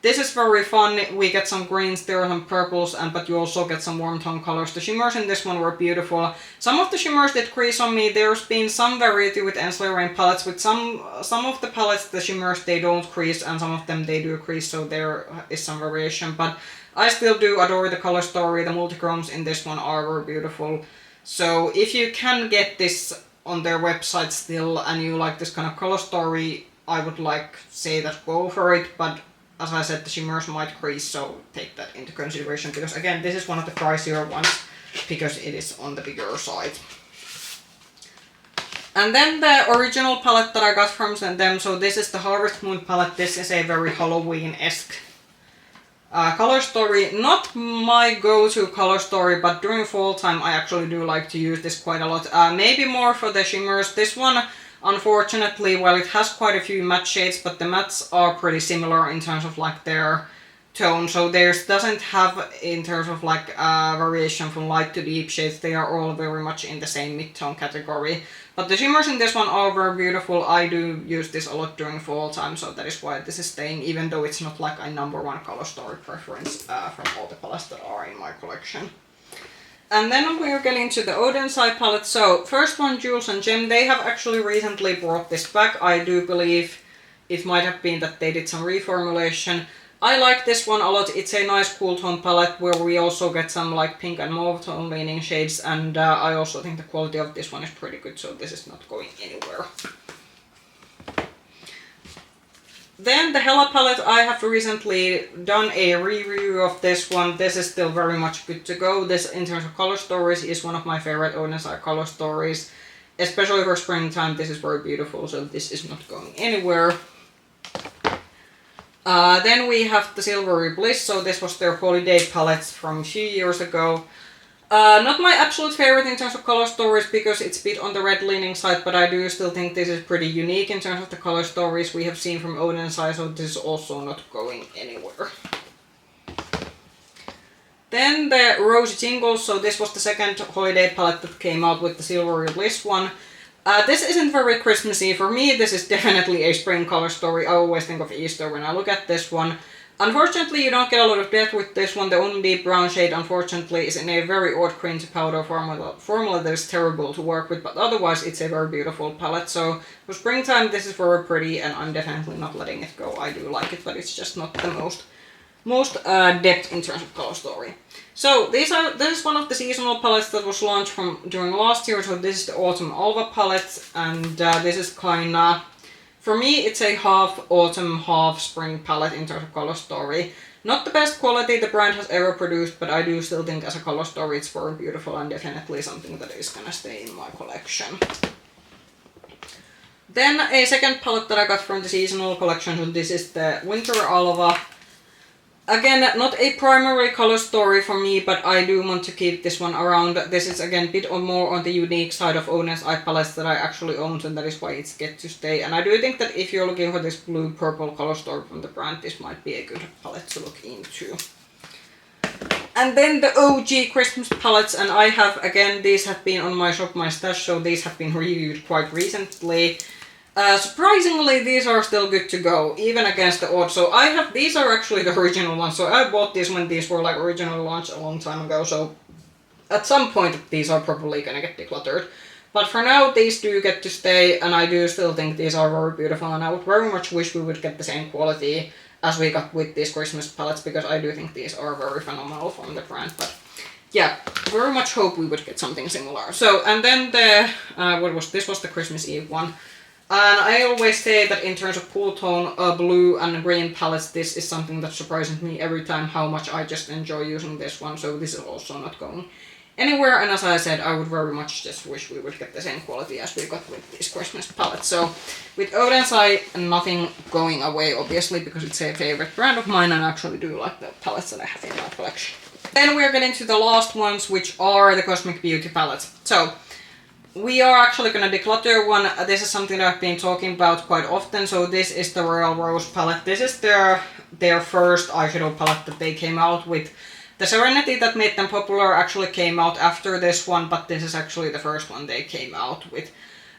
[SPEAKER 1] This is very fun. We get some greens, there are some purples, but you also get some warm tone colors. The shimmers in this one were beautiful. Some of the shimmers did crease on me. There's been some variety with Ensley Reign palettes. With some of the palettes, the shimmers, they don't crease, and some of them they do crease, so there is some variation. But I still do adore the color story. The multichromes in this one are very beautiful. So if you can get this on their website still and you like this kind of color story, I would like say that go for it. But as I said, the shimmers might crease, so take that into consideration, because again, this is one of the pricier ones because it is on the bigger side. And then the original palette that I got from them, so this is the Harvest Moon palette. This is a very Halloween-esque color story. Not my go-to color story, but during fall time I actually do like to use this quite a lot. Maybe more for the shimmers. This one, unfortunately, well, it has quite a few matte shades, but the mattes are pretty similar in terms of like their tone. So theirs doesn't have, in terms of like variation from light to deep shades, they are all very much in the same mid-tone category. But the shimmers in this one are very beautiful. I do use this a lot during fall time, so that is why this is staying, even though it's not like a #1 color story preference from all the palettes that are in my collection. And then we're getting to the Odense Eye palette. So first one, Jules and Gem, they have actually recently brought this back. I do believe it might have been that they did some reformulation. I like this one a lot. It's a nice cool tone palette where we also get some like pink and mauve tone leaning shades, and I also think the quality of this one is pretty good, so this is not going anywhere. Then the Hella palette, I have recently done a review of this one. This is still very much good to go. This, in terms of color stories, is one of my favorite Odense Eye color stories. Especially for springtime, this is very beautiful, so this is not going anywhere. Then we have the Silvery Bliss, so this was their holiday palette from a few years ago. Not my absolute favorite in terms of color stories because it's a bit on the red leaning side, but I do still think this is pretty unique in terms of the color stories we have seen from Odense Eye, so this is also not going anywhere. Then the Rosy Jingles, so this was the second holiday palette that came out with the Silvery Bliss one. This isn't very Christmassy. For me, this is definitely a spring color story. I always think of Easter when I look at this one. Unfortunately, you don't get a lot of depth with this one. The only deep brown shade, unfortunately, is in a very odd cream to powder formula that is terrible to work with, but otherwise it's a very beautiful palette. So for springtime, this is very pretty, and I'm definitely not letting it go. I do like it, but it's just not the most depth in terms of color story. So this is one of the seasonal palettes that was launched during last year. So this is the Autumn Alva palette, and this is kinda, for me, it's a half autumn, half spring palette in terms of color story. Not the best quality the brand has ever produced, but I do still think as a color story it's very beautiful and definitely something that is gonna stay in my collection. Then a second palette that I got from the seasonal collection, so this is the Winter Alva. Again, not a primary color story for me, but I do want to keep this one around. This is again a bit more on the unique side of Odense Eye palettes that I actually own, and that is why it's get to stay. And I do think that if you're looking for this blue-purple color story from the brand, this might be a good palette to look into. And then the OG Christmas palettes, and I have, again, these have been on my shop, my stash, so these have been reviewed quite recently. Surprisingly, these are still good to go, even against the odds. So these are actually the original ones. So I bought these when these were like original launch a long time ago. So at some point these are probably gonna get decluttered. But for now, these do get to stay, and I do still think these are very beautiful, and I would very much wish we would get the same quality as we got with these Christmas palettes, because I do think these are very phenomenal from the brand. But yeah, very much hope we would get something similar. So, and then the, this was the Christmas Eve one. And I always say that in terms of cool tone, blue and green palettes, this is something that surprises me every time how much I just enjoy using this one. So this is also not going anywhere. And as I said, I would very much just wish we would get the same quality as we got with these Christmas palettes. So with Odense Eye, nothing going away, obviously, because it's a favorite brand of mine and I actually do like the palettes that I have in my collection. Then we're getting to the last ones, which are the Cosmic Beauty palettes. So we are actually going to declutter one. This is something that I've been talking about quite often. So this is the Royal Rose palette. This is their first eyeshadow palette that they came out with. The Serenity that made them popular actually came out after this one, but this is actually the first one they came out with.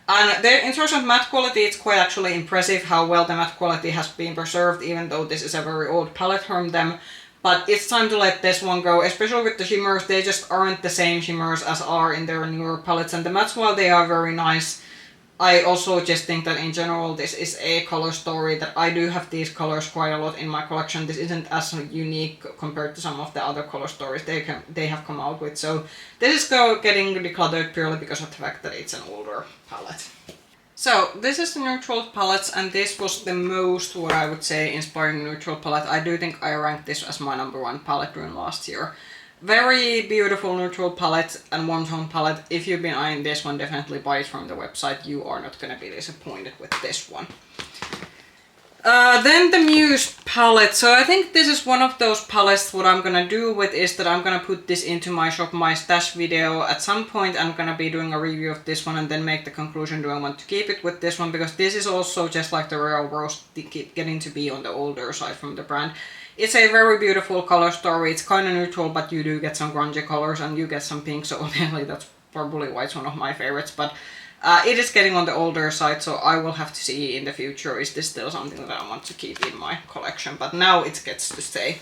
[SPEAKER 1] And in terms of matte quality, it's quite actually impressive how well the matte quality has been preserved, even though this is a very old palette from them. But it's time to let this one go, especially with the shimmers. They just aren't the same shimmers as are in their newer palettes. And the mattes, while they are very nice, I also just think that in general this is a color story that I do have these colors quite a lot in my collection. This isn't as unique compared to some of the other color stories they have come out with. So this is getting decluttered purely because of the fact that it's an older palette. So this is the neutral palettes, and this was the most, what I would say, inspiring neutral palette. I do think I ranked this as my #1 palette during last year. Very beautiful neutral palette and one-tone palette. If you've been eyeing this one, definitely buy it from the website. You are not going to be disappointed with this one. Then the Muse palette. So I think this is one of those palettes. What I'm gonna do with is that I'm gonna put this into my shop, my stash video. At some point I'm gonna be doing a review of this one and then make the conclusion, do I want to keep it with this one? Because this is also just like the Royal Rose, getting to be on the older side from the brand. It's a very beautiful color story. It's kind of neutral, but you do get some grungy colors and you get some pink, so obviously that's probably why it's one of my favorites. But it is getting on the older side, so I will have to see in the future, is this still something that I want to keep in my collection, but now it gets to stay.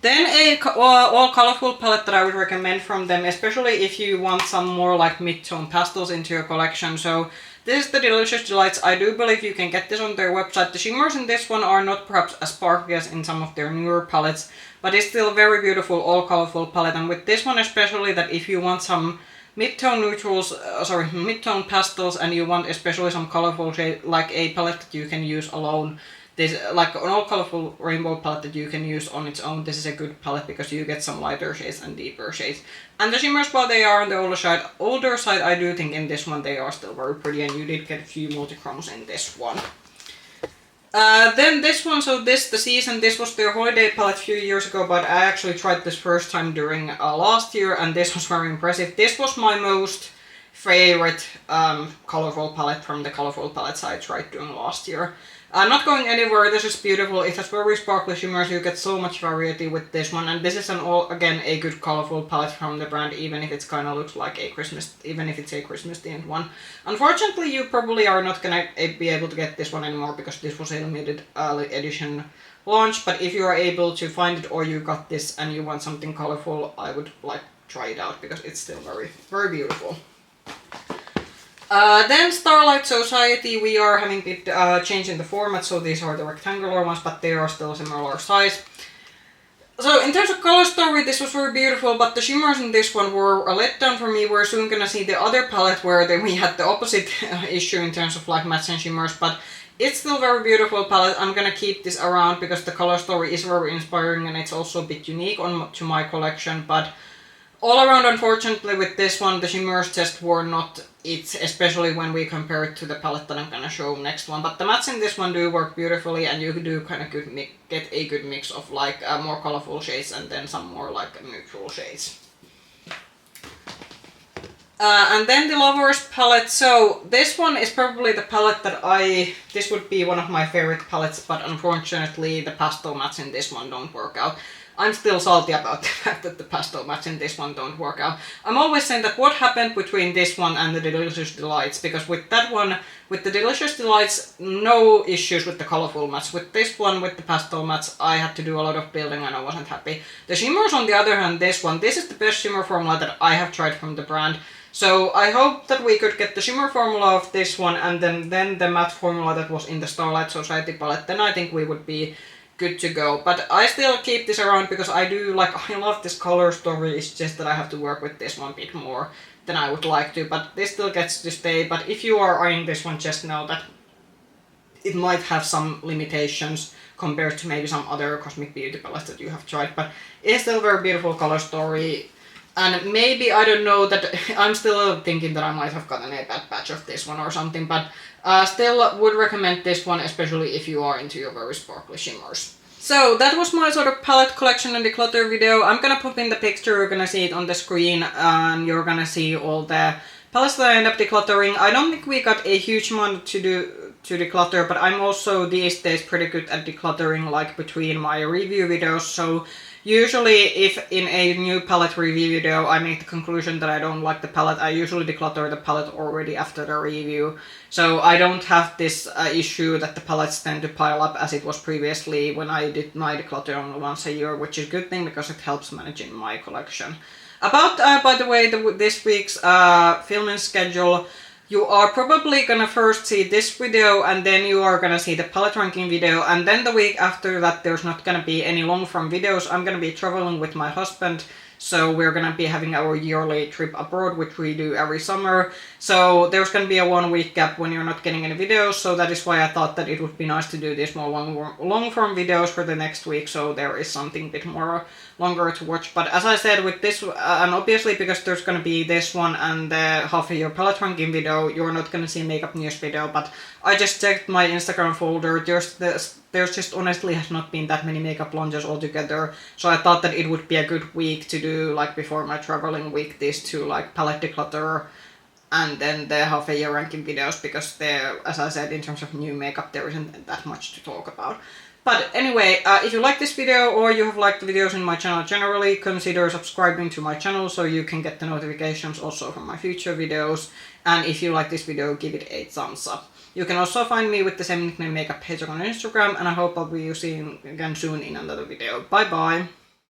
[SPEAKER 1] Then a all colorful palette that I would recommend from them, especially if you want some more like mid-tone pastels into your collection. So this is the Delicious Delights. I do believe you can get this on their website. The shimmers in this one are not perhaps as sparkly as in some of their newer palettes, but it's still very beautiful all colorful palette. And with this one especially, that if you want some mid-tone neutrals, mid-tone pastels, and you want especially some colorful shade, like a palette that you can use alone. This, like an all colorful rainbow palette that you can use on its own, this is a good palette because you get some lighter shades and deeper shades. And the shimmers, while they are on the older side, I do think in this one they are still very pretty, and you did get a few multi-chromes in this one. Then this one, so the Season, this was their holiday palette a few years ago, but I actually tried this first time during last year, and this was very impressive. This was my most favorite colorful palette from the colorful palettes I tried doing last year. Not going anywhere, this is beautiful, it has very sparkly shimmers, you get so much variety with this one, and this is again a good colorful palette from the brand, even if it's kind of looks like a Christmas, even if it's a Christmas themed one. Unfortunately, you probably are not gonna be able to get this one anymore because this was a limited early edition launch, but if you are able to find it or you got this and you want something colorful, I would like try it out because it's still very, very beautiful. Then Starlight Society, we are having bit change in the format, so these are the rectangular ones, but they are still similar size. So in terms of color story, this was very beautiful, but the shimmers in this one were a letdown for me. We're soon gonna see the other palette where we had the opposite issue in terms of like mattes and shimmers, but it's still very beautiful palette. I'm gonna keep this around because the color story is very inspiring and it's also a bit unique to my collection, but all around, unfortunately, with this one, the shimmers just were not it, especially when we compare it to the palette that I'm gonna show next one. But the mattes in this one do work beautifully, and you do kind of get a good mix of like more colorful shades and then some more like neutral shades. And then the Lovers palette. So this one is probably the palette that this would be one of my favorite palettes, but unfortunately the pastel mattes in this one don't work out. I'm still salty about the fact that the pastel mattes in this one don't work out. I'm always saying that what happened between this one and the Delicious Delights, because with that one, with the Delicious Delights, no issues with the colorful mattes. With this one, with the pastel mattes, I had to do a lot of building and I wasn't happy. The shimmers, on the other hand, this is the best shimmer formula that I have tried from the brand. So I hope that we could get the shimmer formula of this one and then the matte formula that was in the Starlight Society palette. Then I think we would be good to go. But I still keep this around because I love this color story. It's just that I have to work with this one a bit more than I would like to. But this still gets to stay. But if you are eyeing this one, just know that it might have some limitations compared to maybe some other cosmic beauty palettes that you have tried. But it's still a very beautiful color story. And maybe, I don't know, that I'm still thinking that I might have gotten a bad batch of this one or something, but still would recommend this one, especially if you are into your very sparkly shimmers. So that was my sort of palette collection and declutter video. I'm gonna pop in the picture, you're gonna see it on the screen, and you're gonna see all the palettes that I end up decluttering. I don't think we got a huge amount to declutter, but I'm also these days pretty good at decluttering, like between my review videos, so usually if in a new palette review video I make the conclusion that I don't like the palette, I usually declutter the palette already after the review. So I don't have this issue that the palettes tend to pile up as it was previously when I did my declutter only once a year, which is a good thing because it helps managing my collection. About, by the way, this week's filming schedule, you are probably gonna first see this video and then you are gonna see the palette ranking video, and then the week after that there's not gonna be any long form videos. I'm gonna be traveling with my husband, so we're gonna be having our yearly trip abroad, which we do every summer. So there's gonna be a 1 week gap when you're not getting any videos, so that is why I thought that it would be nice to do these more long form videos for the next week, so there is something a bit more longer to watch. But as I said, with this, and obviously because there's gonna be this one and the half a year palette ranking video, you're not gonna see makeup news video, but I just checked my Instagram folder, there's just honestly has not been that many makeup launches altogether, so I thought that it would be a good week to do, like before my traveling week, these two, like palette declutter and then the half a year ranking videos, because there, as I said, in terms of new makeup there isn't that much to talk about. But anyway, if you like this video or you have liked the videos in my channel generally, consider subscribing to my channel so you can get the notifications also from my future videos. And if you like this video, give it a thumbs up. You can also find me with the same nickname Makeup Hedgehog on Instagram, and I hope I'll be seeing you again soon in another video. Bye bye!